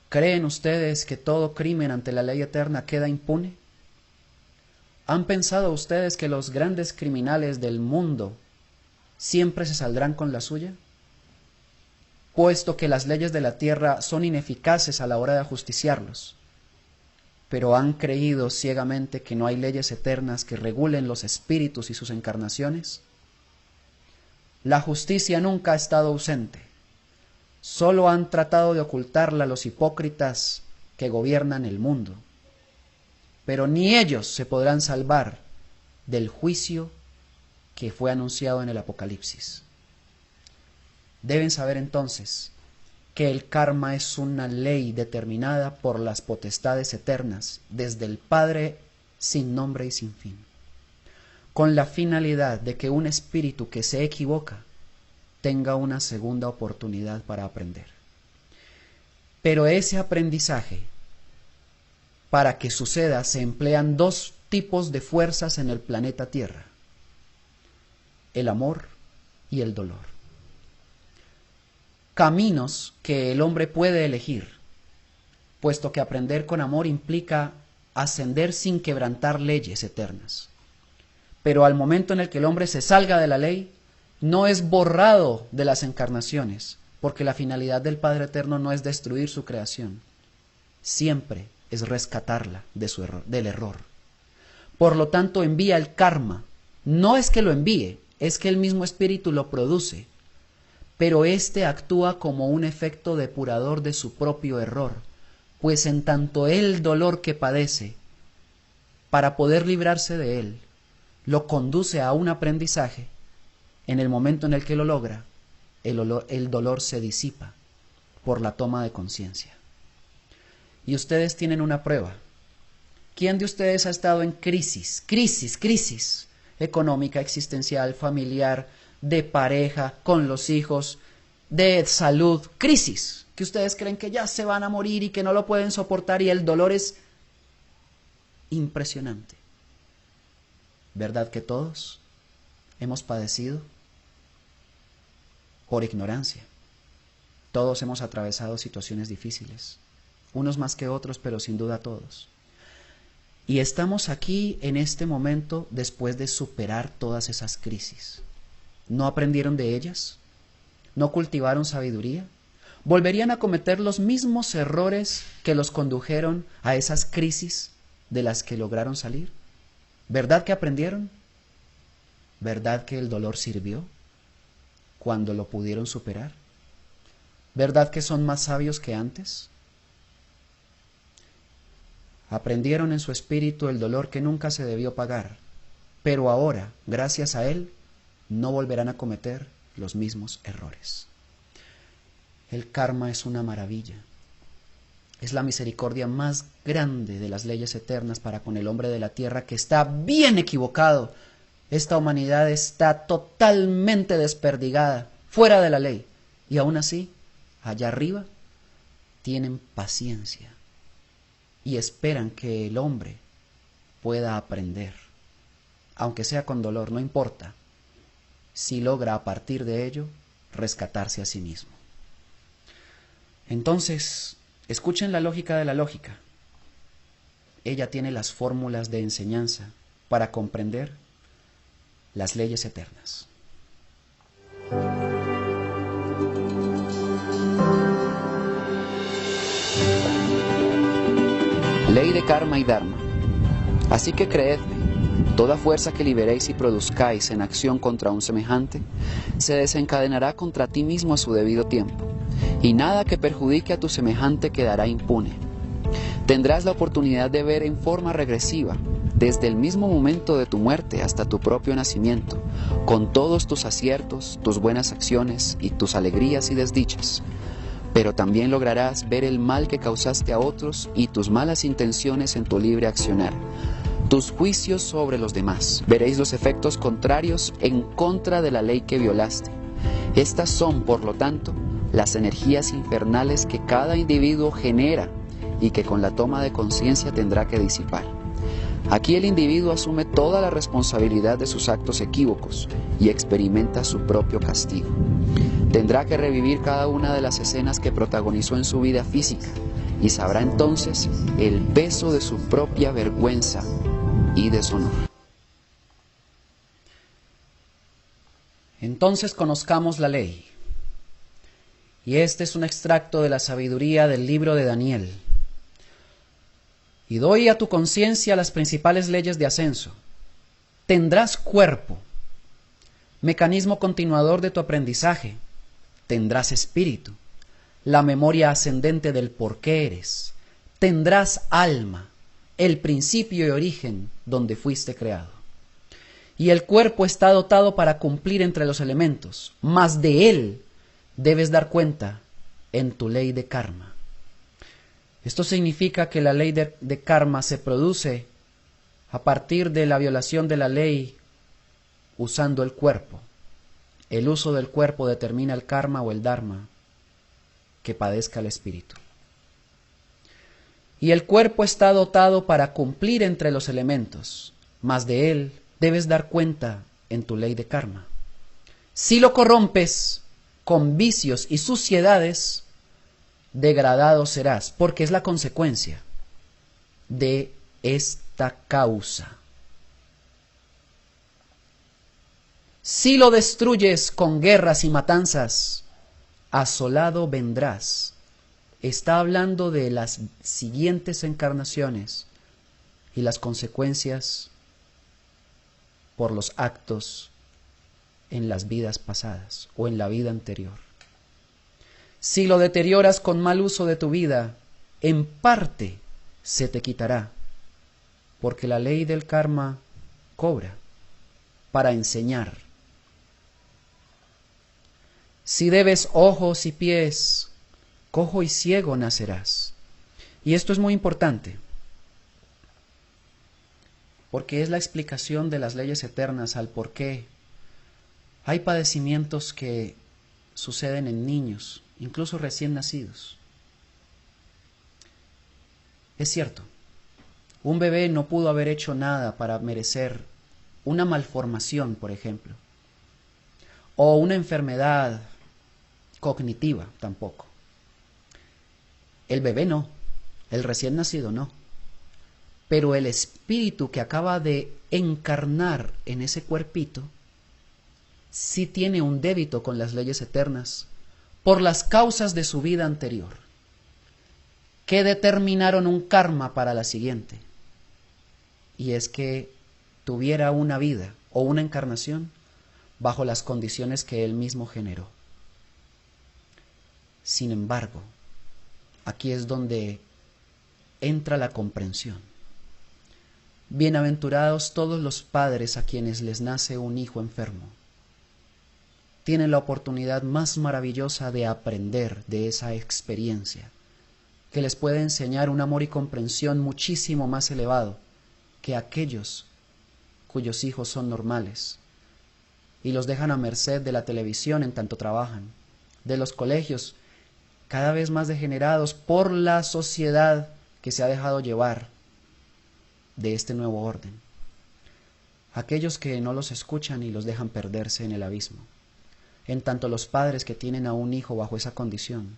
¿Creen ustedes que todo crimen ante la ley eterna queda impune? ¿Han pensado ustedes que los grandes criminales del mundo siempre se saldrán con la suya? Puesto que las leyes de la tierra son ineficaces a la hora de ajusticiarlos, pero han creído ciegamente que no hay leyes eternas que regulen los espíritus y sus encarnaciones. La justicia nunca ha estado ausente. Solo han tratado de ocultarla los hipócritas que gobiernan el mundo. Pero ni ellos se podrán salvar del juicio que fue anunciado en el Apocalipsis. Deben saber entonces que el karma es una ley determinada por las potestades eternas desde el Padre sin nombre y sin fin, con la finalidad de que un espíritu que se equivoca tenga una segunda oportunidad para aprender. Pero ese aprendizaje, para que suceda, se emplean dos tipos de fuerzas en el planeta Tierra: el amor y el dolor. Caminos que el hombre puede elegir, puesto que aprender con amor implica ascender sin quebrantar leyes eternas. Pero al momento en el que el hombre se salga de la ley, no es borrado de las encarnaciones, porque la finalidad del Padre Eterno no es destruir su creación, siempre es rescatarla de del error. Por lo tanto, envía el karma. No es que lo envíe, es que el mismo espíritu lo produce, pero éste actúa como un efecto depurador de su propio error, pues en tanto el dolor que padece, para poder librarse de él, lo conduce a un aprendizaje. En el momento en el que lo logra, el dolor se disipa por la toma de conciencia. Y ustedes tienen una prueba. ¿Quién de ustedes ha estado en crisis económica, existencial, familiar, de pareja, con los hijos, de salud? Crisis, que ustedes creen que ya se van a morir y que no lo pueden soportar y el dolor es impresionante. ¿Verdad que todos hemos padecido? Por ignorancia. Todos hemos atravesado situaciones difíciles, unos más que otros, pero sin duda todos. Y estamos aquí en este momento después de superar todas esas crisis. ¿No aprendieron de ellas? ¿No cultivaron sabiduría? ¿Volverían a cometer los mismos errores que los condujeron a esas crisis de las que lograron salir? ¿Verdad que aprendieron? ¿Verdad que el dolor sirvió cuando lo pudieron superar? ¿Verdad que son más sabios que antes? Aprendieron en su espíritu el dolor que nunca se debió pagar, pero ahora, gracias a él, no volverán a cometer los mismos errores. El karma es una maravilla. Es la misericordia más grande de las leyes eternas para con el hombre de la tierra, que está bien equivocado. Esta humanidad está totalmente desperdigada, fuera de la ley, y aún así, allá arriba, tienen paciencia y esperan que el hombre pueda aprender, aunque sea con dolor, no importa, si logra a partir de ello rescatarse a sí mismo. Entonces, escuchen la lógica de la lógica. Ella tiene las fórmulas de enseñanza para comprender las leyes eternas. Ley de karma y dharma. Así que creedme, toda fuerza que liberéis y produzcáis en acción contra un semejante, se desencadenará contra ti mismo a su debido tiempo, y nada que perjudique a tu semejante quedará impune. Tendrás la oportunidad de ver en forma regresiva, desde el mismo momento de tu muerte hasta tu propio nacimiento, con todos tus aciertos, tus buenas acciones y tus alegrías y desdichas. Pero también lograrás ver el mal que causaste a otros y tus malas intenciones en tu libre accionar, tus juicios sobre los demás. Veréis los efectos contrarios en contra de la ley que violaste. Estas son, por lo tanto, las energías infernales que cada individuo genera y que con la toma de conciencia tendrá que disipar. Aquí el individuo asume toda la responsabilidad de sus actos equívocos y experimenta su propio castigo. Tendrá que revivir cada una de las escenas que protagonizó en su vida física y sabrá entonces el peso de su propia vergüenza y deshonor. Entonces conozcamos la ley. Y este es un extracto de la sabiduría del libro de Daniel. Y doy a tu conciencia las principales leyes de ascenso. Tendrás cuerpo, mecanismo continuador de tu aprendizaje. Tendrás espíritu, la memoria ascendente del por qué eres. Tendrás alma, el principio y origen donde fuiste creado. Y el cuerpo está dotado para cumplir entre los elementos, mas de él debes dar cuenta en tu ley de karma. Esto significa que la ley de karma se produce a partir de la violación de la ley usando el cuerpo. El uso del cuerpo determina el karma o el dharma que padezca el espíritu. Y el cuerpo está dotado para cumplir entre los elementos, mas de él debes dar cuenta en tu ley de karma. Si lo corrompes con vicios y suciedades, degradado serás, porque es la consecuencia de esta causa. Si lo destruyes con guerras y matanzas, asolado vendrás. Está hablando de las siguientes encarnaciones y las consecuencias por los actos en las vidas pasadas o en la vida anterior. Si lo deterioras con mal uso de tu vida, en parte se te quitará, porque la ley del karma cobra para enseñar. Si debes ojos y pies, cojo y ciego nacerás. Y esto es muy importante, porque es la explicación de las leyes eternas al por qué hay padecimientos que suceden en niños, incluso recién nacidos. Es cierto, un bebé no pudo haber hecho nada para merecer una malformación, por ejemplo, o una enfermedad cognitiva tampoco. El bebé no, el recién nacido no, pero el espíritu que acaba de encarnar en ese cuerpito sí tiene un débito con las leyes eternas por las causas de su vida anterior, que determinaron un karma para la siguiente, y es que tuviera una vida o una encarnación bajo las condiciones que él mismo generó. Sin embargo, aquí es donde entra la comprensión. Bienaventurados todos los padres a quienes les nace un hijo enfermo. Tienen la oportunidad más maravillosa de aprender de esa experiencia, que les puede enseñar un amor y comprensión muchísimo más elevado que aquellos cuyos hijos son normales y los dejan a merced de la televisión en tanto trabajan, de los colegios cada vez más degenerados por la sociedad que se ha dejado llevar de este nuevo orden, aquellos que no los escuchan y los dejan perderse en el abismo. En tanto los padres que tienen a un hijo bajo esa condición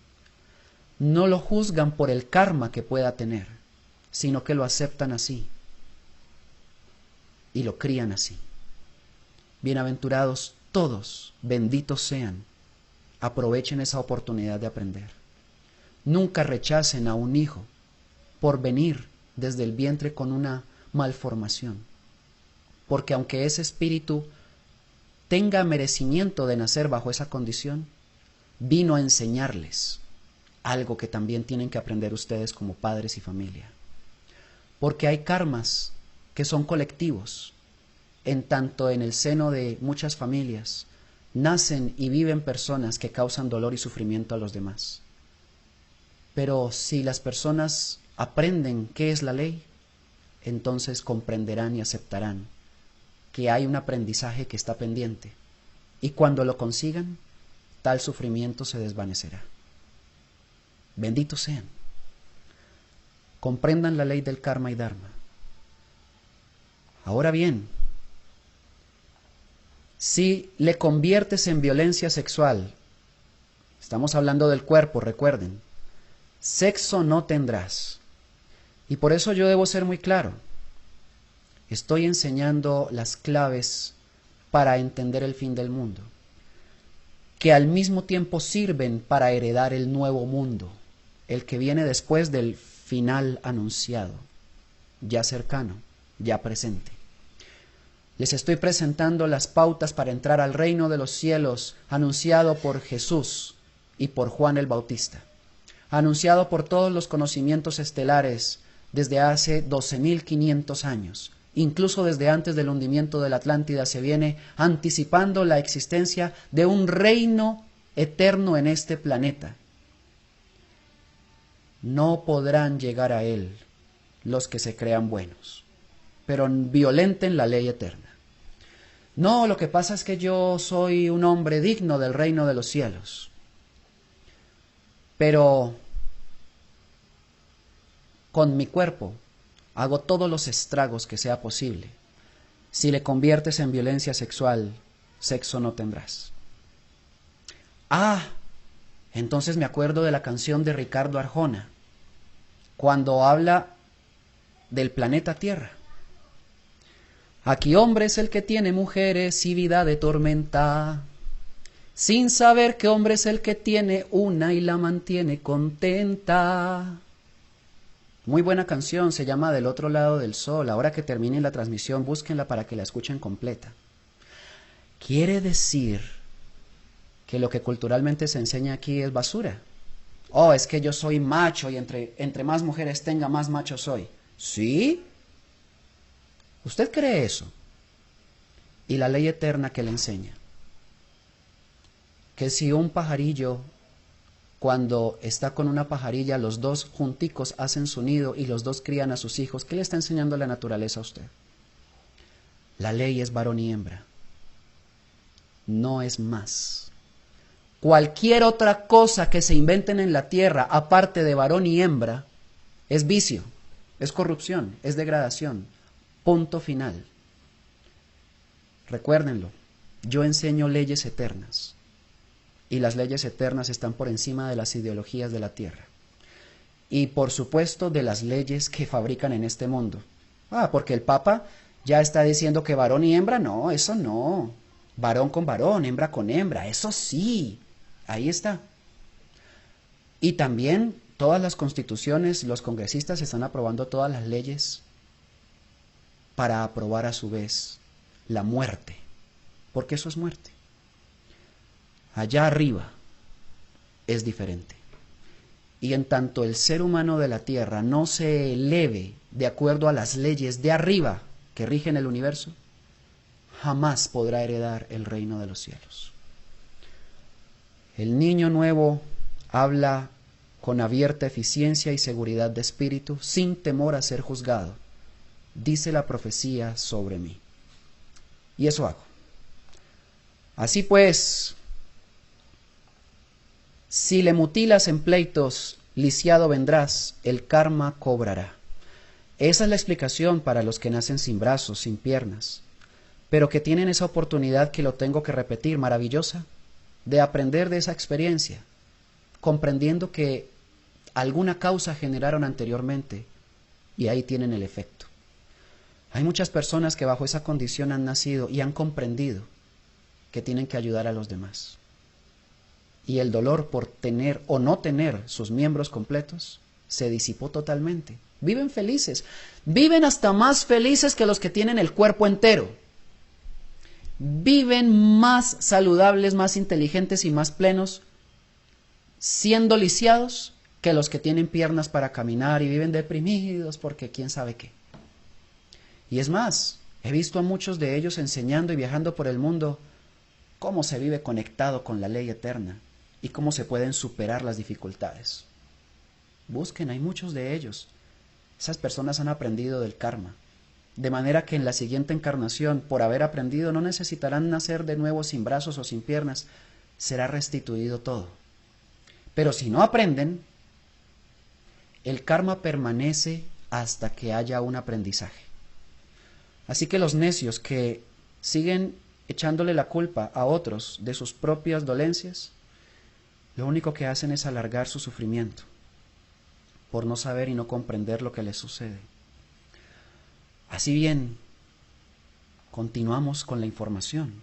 no lo juzgan por el karma que pueda tener, sino que lo aceptan así y lo crían así. Bienaventurados todos, benditos sean. Aprovechen esa oportunidad de aprender. Nunca rechacen a un hijo por venir desde el vientre con una malformación, porque aunque ese espíritu tenga merecimiento de nacer bajo esa condición, vino a enseñarles algo que también tienen que aprender ustedes como padres y familia. Porque hay karmas que son colectivos, en tanto en el seno de muchas familias nacen y viven personas que causan dolor y sufrimiento a los demás. Pero si las personas aprenden qué es la ley, entonces comprenderán y aceptarán que hay un aprendizaje que está pendiente, y cuando lo consigan, tal sufrimiento se desvanecerá. Benditos sean. Comprendan la ley del karma y dharma. Ahora bien, si le conviertes en violencia sexual, estamos hablando del cuerpo, recuerden, sexo no tendrás. Y por eso yo debo ser muy claro. Estoy enseñando las claves para entender el fin del mundo, que al mismo tiempo sirven para heredar el nuevo mundo, el que viene después del final anunciado, ya cercano, ya presente. Les estoy presentando las pautas para entrar al reino de los cielos, anunciado por Jesús y por Juan el Bautista, anunciado por todos los conocimientos estelares desde hace 12.500 años. Incluso desde antes del hundimiento de la Atlántida se viene anticipando la existencia de un reino eterno en este planeta. No podrán llegar a él los que se crean buenos, pero violenten la ley eterna. No, lo que pasa es que yo soy un hombre digno del reino de los cielos, pero con mi cuerpo hago todos los estragos que sea posible. Si le conviertes en violencia sexual, sexo no tendrás. Entonces me acuerdo de la canción de Ricardo Arjona, cuando habla del planeta Tierra. Aquí hombre es el que tiene mujeres y vida de tormenta, sin saber que hombre es el que tiene una y la mantiene contenta. Muy buena canción, se llama Del otro lado del sol. Ahora que termine la transmisión, búsquenla para que la escuchen completa. Quiere decir que lo que culturalmente se enseña aquí es basura. Es que yo soy macho y entre más mujeres tenga, más macho soy. ¿Sí? ¿Usted cree eso? Y la ley eterna que le enseña. Que si un pajarillo, cuando está con una pajarilla, los dos junticos hacen su nido y los dos crían a sus hijos, ¿qué le está enseñando la naturaleza a usted? La ley es varón y hembra. No es más. Cualquier otra cosa que se inventen en la tierra, aparte de varón y hembra, es vicio, es corrupción, es degradación. Punto final. Recuérdenlo, yo enseño leyes eternas. Y las leyes eternas están por encima de las ideologías de la tierra. Y por supuesto de las leyes que fabrican en este mundo. Porque el Papa ya está diciendo que varón y hembra, no, eso no. Varón con varón, hembra con hembra, eso sí. Ahí está. Y también todas las constituciones, los congresistas están aprobando todas las leyes para aprobar a su vez la muerte. Porque eso es muerte. Allá arriba es diferente. Y en tanto el ser humano de la tierra no se eleve de acuerdo a las leyes de arriba que rigen el universo, jamás podrá heredar el reino de los cielos. El niño nuevo habla con abierta eficiencia y seguridad de espíritu, sin temor a ser juzgado. Dice la profecía sobre mí. Y eso hago. Así pues, si le mutilas en pleitos, lisiado vendrás, el karma cobrará. Esa es la explicación para los que nacen sin brazos, sin piernas, pero que tienen esa oportunidad, que lo tengo que repetir, maravillosa, de aprender de esa experiencia, comprendiendo que alguna causa generaron anteriormente y ahí tienen el efecto. Hay muchas personas que bajo esa condición han nacido y han comprendido que tienen que ayudar a los demás. Y el dolor por tener o no tener sus miembros completos se disipó totalmente. Viven felices, viven hasta más felices que los que tienen el cuerpo entero. Viven más saludables, más inteligentes y más plenos, siendo lisiados, que los que tienen piernas para caminar y viven deprimidos porque quién sabe qué. Y es más, he visto a muchos de ellos enseñando y viajando por el mundo cómo se vive conectado con la ley eterna y cómo se pueden superar las dificultades. Busquen, hay muchos de ellos. Esas personas han aprendido del karma, de manera que en la siguiente encarnación, por haber aprendido, no necesitarán nacer de nuevo sin brazos o sin piernas, será restituido todo. Pero si no aprenden, el karma permanece hasta que haya un aprendizaje. Así que los necios que siguen echándole la culpa a otros de sus propias dolencias, lo único que hacen es alargar su sufrimiento por no saber y no comprender lo que les sucede. Así bien, continuamos con la información.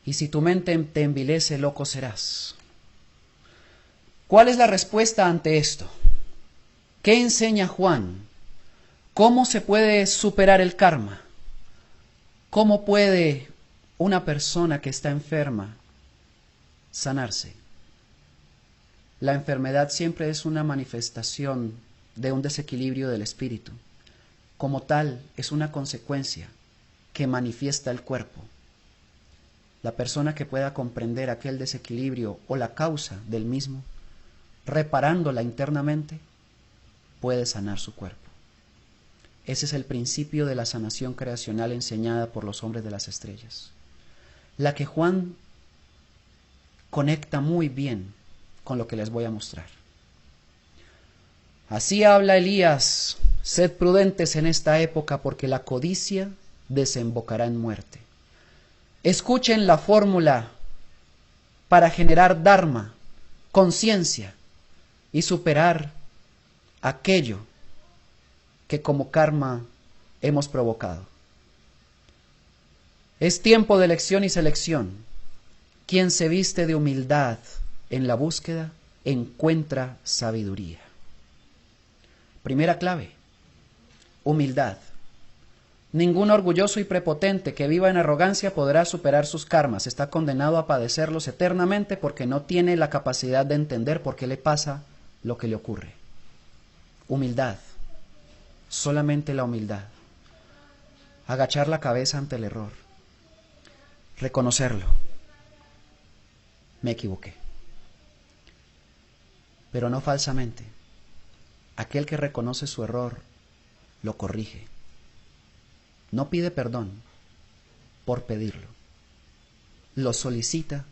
Y si tu mente te envilece, loco serás. ¿Cuál es la respuesta ante esto? ¿Qué enseña Juan? ¿Cómo se puede superar el karma? ¿Cómo puede una persona que está enferma sanarse? La enfermedad siempre es una manifestación de un desequilibrio del espíritu. Como tal, es una consecuencia que manifiesta el cuerpo. La persona que pueda comprender aquel desequilibrio o la causa del mismo, reparándola internamente, puede sanar su cuerpo. Ese es el principio de la sanación creacional enseñada por los hombres de las estrellas, la que Juan conecta muy bien con lo que les voy a mostrar. Así habla Elías: sed prudentes en esta época, porque la codicia desembocará en muerte. Escuchen la fórmula para generar dharma, conciencia y superar aquello que como karma hemos provocado. Es tiempo de elección y selección. Quien se viste de humildad en la búsqueda encuentra sabiduría. Primera clave: humildad. Ningún orgulloso y prepotente que viva en arrogancia podrá superar sus karmas. Está condenado a padecerlos eternamente porque no tiene la capacidad de entender por qué le pasa lo que le ocurre. Humildad. Solamente la humildad. Agachar la cabeza ante el error. Reconocerlo. Me equivoqué. Pero no falsamente. Aquel que reconoce su error, lo corrige. No pide perdón por pedirlo. Lo solicita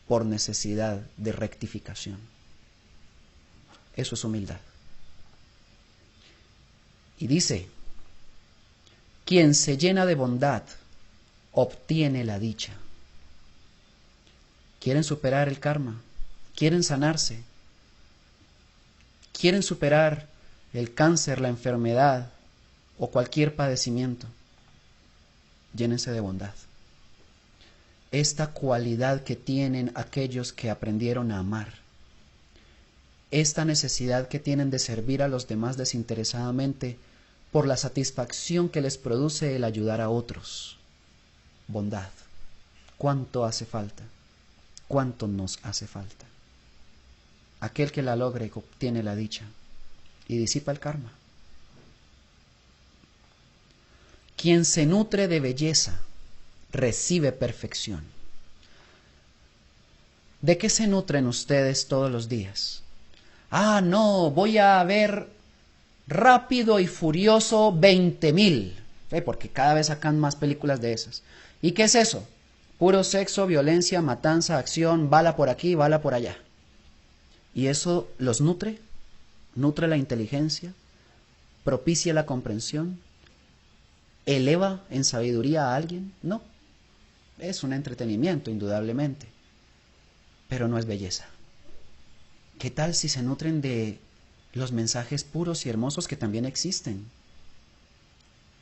por necesidad de rectificación. Eso es humildad. Y dice: quien se llena de bondad obtiene la dicha. ¿Quieren superar el karma? ¿Quieren sanarse? ¿Quieren superar el cáncer, la enfermedad o cualquier padecimiento? Llénense de bondad. Esta cualidad que tienen aquellos que aprendieron a amar, esta necesidad que tienen de servir a los demás desinteresadamente por la satisfacción que les produce el ayudar a otros. Bondad. ¿Cuánto hace falta? ¿Cuánto nos hace falta? Aquel que la logre obtiene la dicha y disipa el karma. Quien se nutre de belleza recibe perfección. ¿De qué se nutren ustedes todos los días? Ah, no, voy a ver Rápido y Furioso 20.000, porque cada vez sacan más películas de esas. ¿Y qué es eso? Puro sexo, violencia, matanza, acción, bala por aquí, bala por allá. ¿Y eso los nutre? ¿Nutre la inteligencia? ¿Propicia la comprensión? ¿Eleva en sabiduría a alguien? No. Es un entretenimiento, indudablemente, pero no es belleza. ¿Qué tal si se nutren de los mensajes puros y hermosos que también existen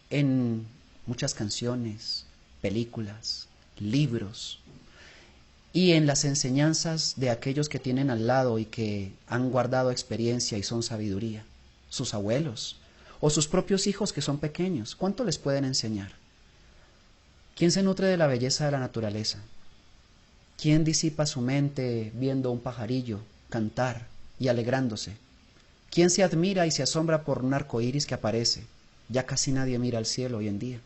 en muchas canciones, películas, libros y en las enseñanzas de aquellos que tienen al lado y que han guardado experiencia y son sabiduría, sus abuelos o sus propios hijos que son pequeños. ¿Cuánto les pueden enseñar? ¿Quién se nutre de la belleza de la naturaleza? ¿Quién disipa su mente viendo un pajarillo cantar y alegrándose? ¿Quién se admira y se asombra por un arco iris que aparece? Ya casi nadie mira al cielo hoy en día.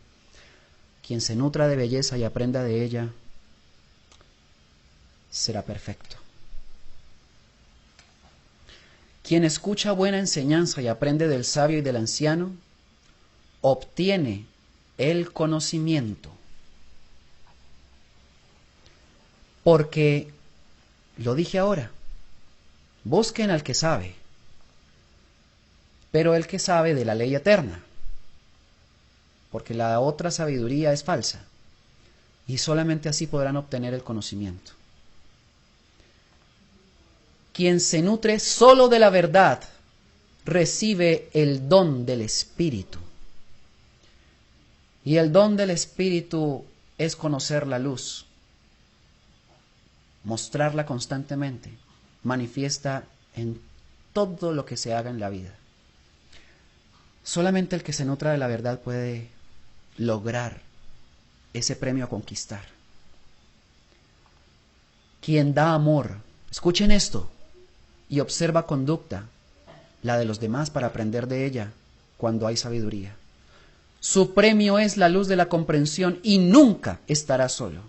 Quien se nutra de belleza y aprenda de ella será perfecto. Quien escucha buena enseñanza y aprende del sabio y del anciano, obtiene el conocimiento. Porque, lo dije ahora, busquen al que sabe, pero el que sabe de la ley eterna, porque la otra sabiduría es falsa, y solamente así podrán obtener el conocimiento. Quien se nutre solo de la verdad, recibe el don del Espíritu. Y el don del Espíritu es conocer la luz, mostrarla constantemente, manifiesta en todo lo que se haga en la vida. Solamente el que se nutra de la verdad puede lograr ese premio a conquistar. Quien da amor, escuchen esto, y observa conducta, la de los demás para aprender de ella cuando hay sabiduría. Su premio es la luz de la comprensión y nunca estará solo.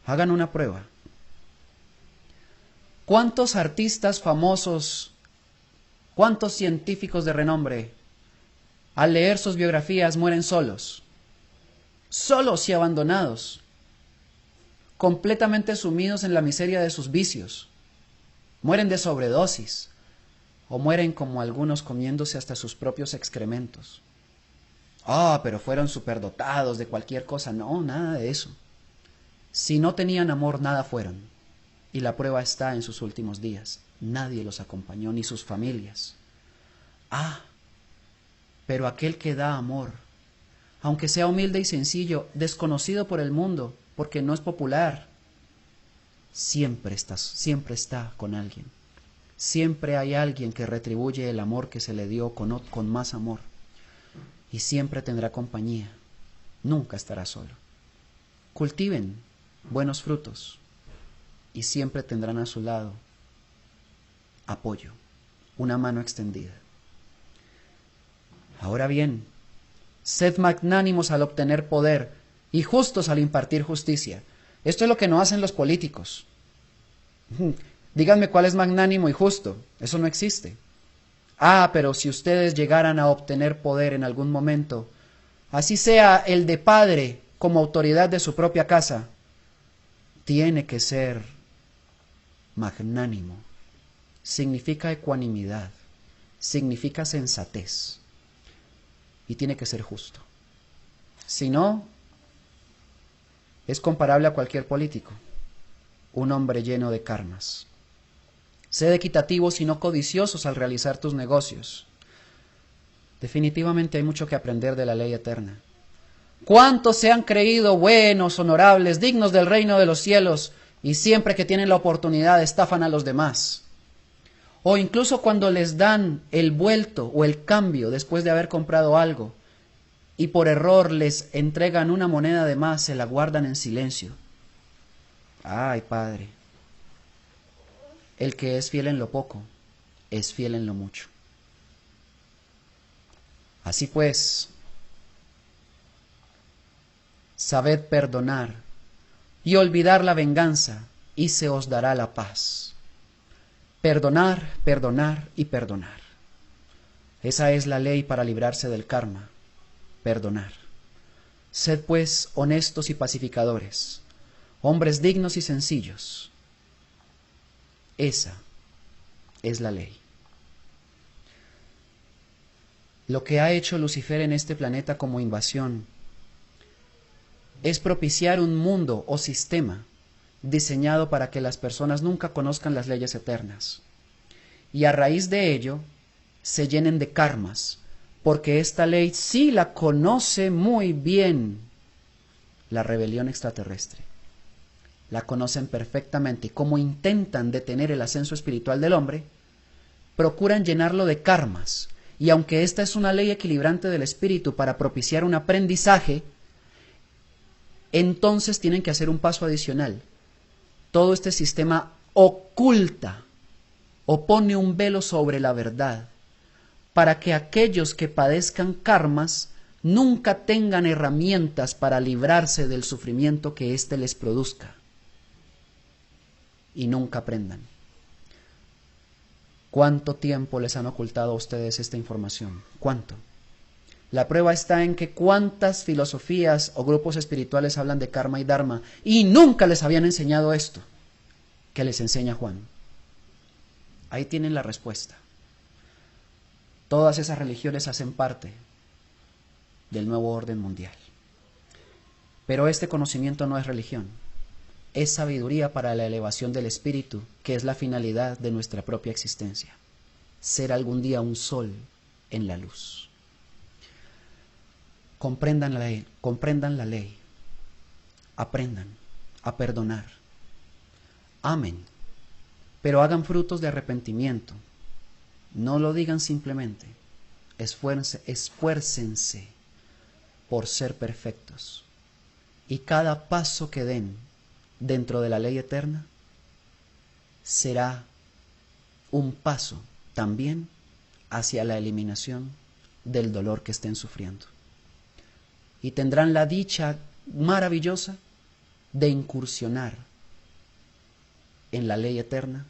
Hagan una prueba. ¿Cuántos artistas famosos, cuántos científicos de renombre, al leer sus biografías mueren solos? Solos y abandonados, completamente sumidos en la miseria de sus vicios. Mueren de sobredosis o mueren como algunos comiéndose hasta sus propios excrementos. Pero fueron superdotados de cualquier cosa. No, nada de eso. Si no tenían amor, nada fueron. Y la prueba está en sus últimos días. Nadie los acompañó, ni sus familias. Pero aquel que da amor, aunque sea humilde y sencillo, desconocido por el mundo, porque no es popular, siempre está con alguien. Siempre hay alguien que retribuye el amor que se le dio con más amor. Y siempre tendrá compañía. Nunca estará solo. Cultiven buenos frutos y siempre tendrán a su lado apoyo, una mano extendida. Ahora bien, sed magnánimos al obtener poder y justos al impartir justicia. Esto es lo que no hacen los políticos. Díganme cuál es magnánimo y justo. Eso no existe. Pero si ustedes llegaran a obtener poder en algún momento, así sea el de padre como autoridad de su propia casa, tiene que ser magnánimo. Significa ecuanimidad, significa sensatez y tiene que ser justo. Si no, es comparable a cualquier político, un hombre lleno de karmas. Sed equitativos y no codiciosos al realizar tus negocios. Definitivamente hay mucho que aprender de la ley eterna. ¿Cuántos se han creído buenos, honorables, dignos del reino de los cielos y siempre que tienen la oportunidad estafan a los demás? O incluso cuando les dan el vuelto o el cambio después de haber comprado algo y por error les entregan una moneda de más, se la guardan en silencio. Ay, Padre, el que es fiel en lo poco, es fiel en lo mucho. Así pues, sabed perdonar y olvidar la venganza, y se os dará la paz. Perdonar, perdonar y perdonar. Esa es la ley para librarse del karma, perdonar. Sed pues honestos y pacificadores, hombres dignos y sencillos. Esa es la ley. Lo que ha hecho Lucifer en este planeta como invasión es propiciar un mundo o sistema diseñado para que las personas nunca conozcan las leyes eternas y a raíz de ello se llenen de karmas, porque esta ley sí la conoce muy bien la rebelión extraterrestre. La conocen perfectamente y como intentan detener el ascenso espiritual del hombre, procuran llenarlo de karmas. Y aunque esta es una ley equilibrante del espíritu para propiciar un aprendizaje, entonces tienen que hacer un paso adicional. Todo este sistema oculta o pone un velo sobre la verdad para que aquellos que padezcan karmas nunca tengan herramientas para librarse del sufrimiento que éste les produzca y nunca aprendan. ¿Cuánto tiempo les han ocultado a ustedes esta información? ¿Cuánto? La prueba está en que cuántas filosofías o grupos espirituales hablan de karma y dharma y nunca les habían enseñado esto que les enseña Juan. Ahí tienen la respuesta. Todas esas religiones hacen parte del nuevo orden mundial. Pero este conocimiento no es religión, es sabiduría para la elevación del espíritu, que es la finalidad de nuestra propia existencia. Ser algún día un sol en la luz. Comprendan la ley, aprendan a perdonar, amen, pero hagan frutos de arrepentimiento. No lo digan simplemente, esfuércense por ser perfectos. Y cada paso que den dentro de la ley eterna será un paso también hacia la eliminación del dolor que estén sufriendo. Y tendrán la dicha maravillosa de incursionar en la ley eterna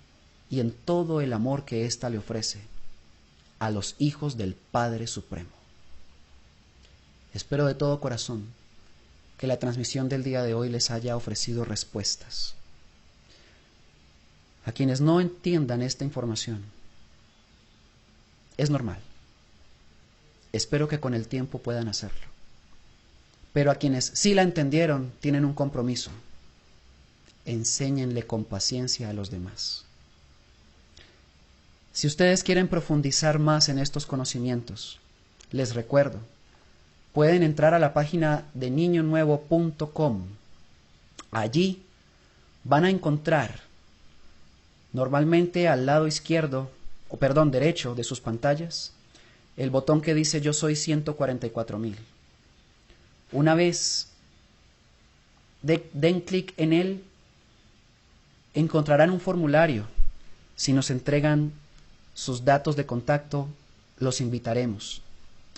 y en todo el amor que ésta le ofrece a los hijos del Padre Supremo. Espero de todo corazón que la transmisión del día de hoy les haya ofrecido respuestas. A quienes no entiendan esta información, es normal. Espero que con el tiempo puedan hacerlo. Pero a quienes sí la entendieron, tienen un compromiso. Enséñenle con paciencia a los demás. Si ustedes quieren profundizar más en estos conocimientos, les recuerdo, pueden entrar a la página de niñonuevo.com. Allí van a encontrar, normalmente al lado derecho de sus pantallas, el botón que dice Yo soy 144,000. Una vez den clic en él, encontrarán un formulario. Si nos entregan sus datos de contacto, los invitaremos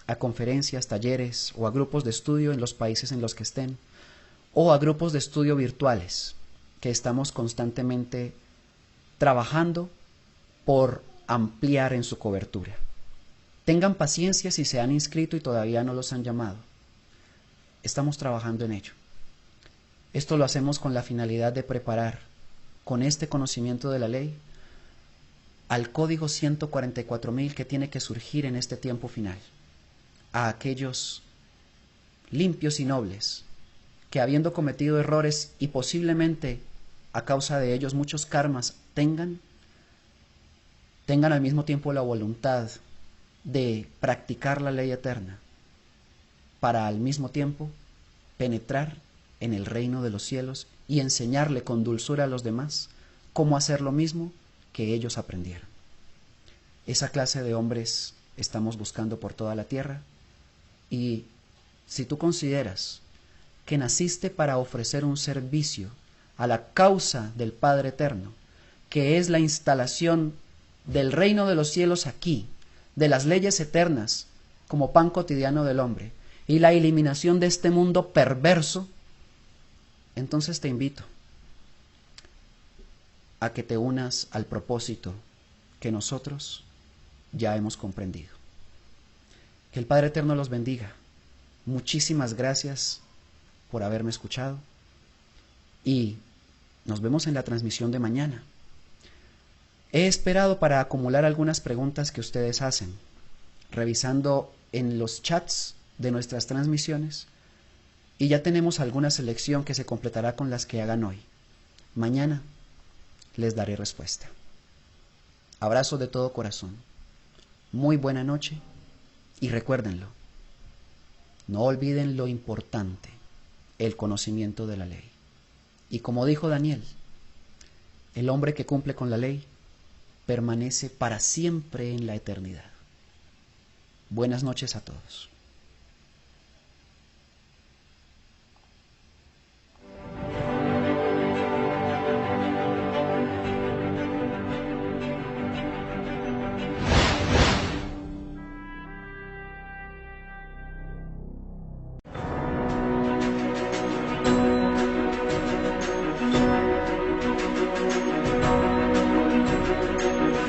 a conferencias, talleres o a grupos de estudio en los países en los que estén, o a grupos de estudio virtuales que estamos constantemente trabajando por ampliar en su cobertura. Tengan paciencia si se han inscrito y todavía no los han llamado. Estamos trabajando en ello. Esto lo hacemos con la finalidad de preparar, con este conocimiento de la ley, al código 144,000 que tiene que surgir en este tiempo final, a aquellos limpios y nobles que, habiendo cometido errores y posiblemente a causa de ellos muchos karmas tengan al mismo tiempo la voluntad de practicar la ley eterna para al mismo tiempo penetrar en el reino de los cielos y enseñarle con dulzura a los demás cómo hacer lo mismo que ellos aprendieron. Esa clase de hombres estamos buscando por toda la tierra, y si tú consideras que naciste para ofrecer un servicio a la causa del Padre Eterno, que es la instalación del reino de los cielos aquí, de las leyes eternas como pan cotidiano del hombre, y la eliminación de este mundo perverso, entonces te invito a que te unas al propósito que nosotros ya hemos comprendido. Que el Padre Eterno los bendiga. Muchísimas gracias por haberme escuchado y nos vemos en la transmisión de mañana. He esperado para acumular algunas preguntas que ustedes hacen, revisando en los chats de nuestras transmisiones, y ya tenemos alguna selección que se completará con las que hagan hoy. Mañana les daré respuesta. Abrazos de todo corazón. Muy buena noche y recuérdenlo. No olviden lo importante, el conocimiento de la ley. Y como dijo Daniel, el hombre que cumple con la ley permanece para siempre en la eternidad. Buenas noches a todos.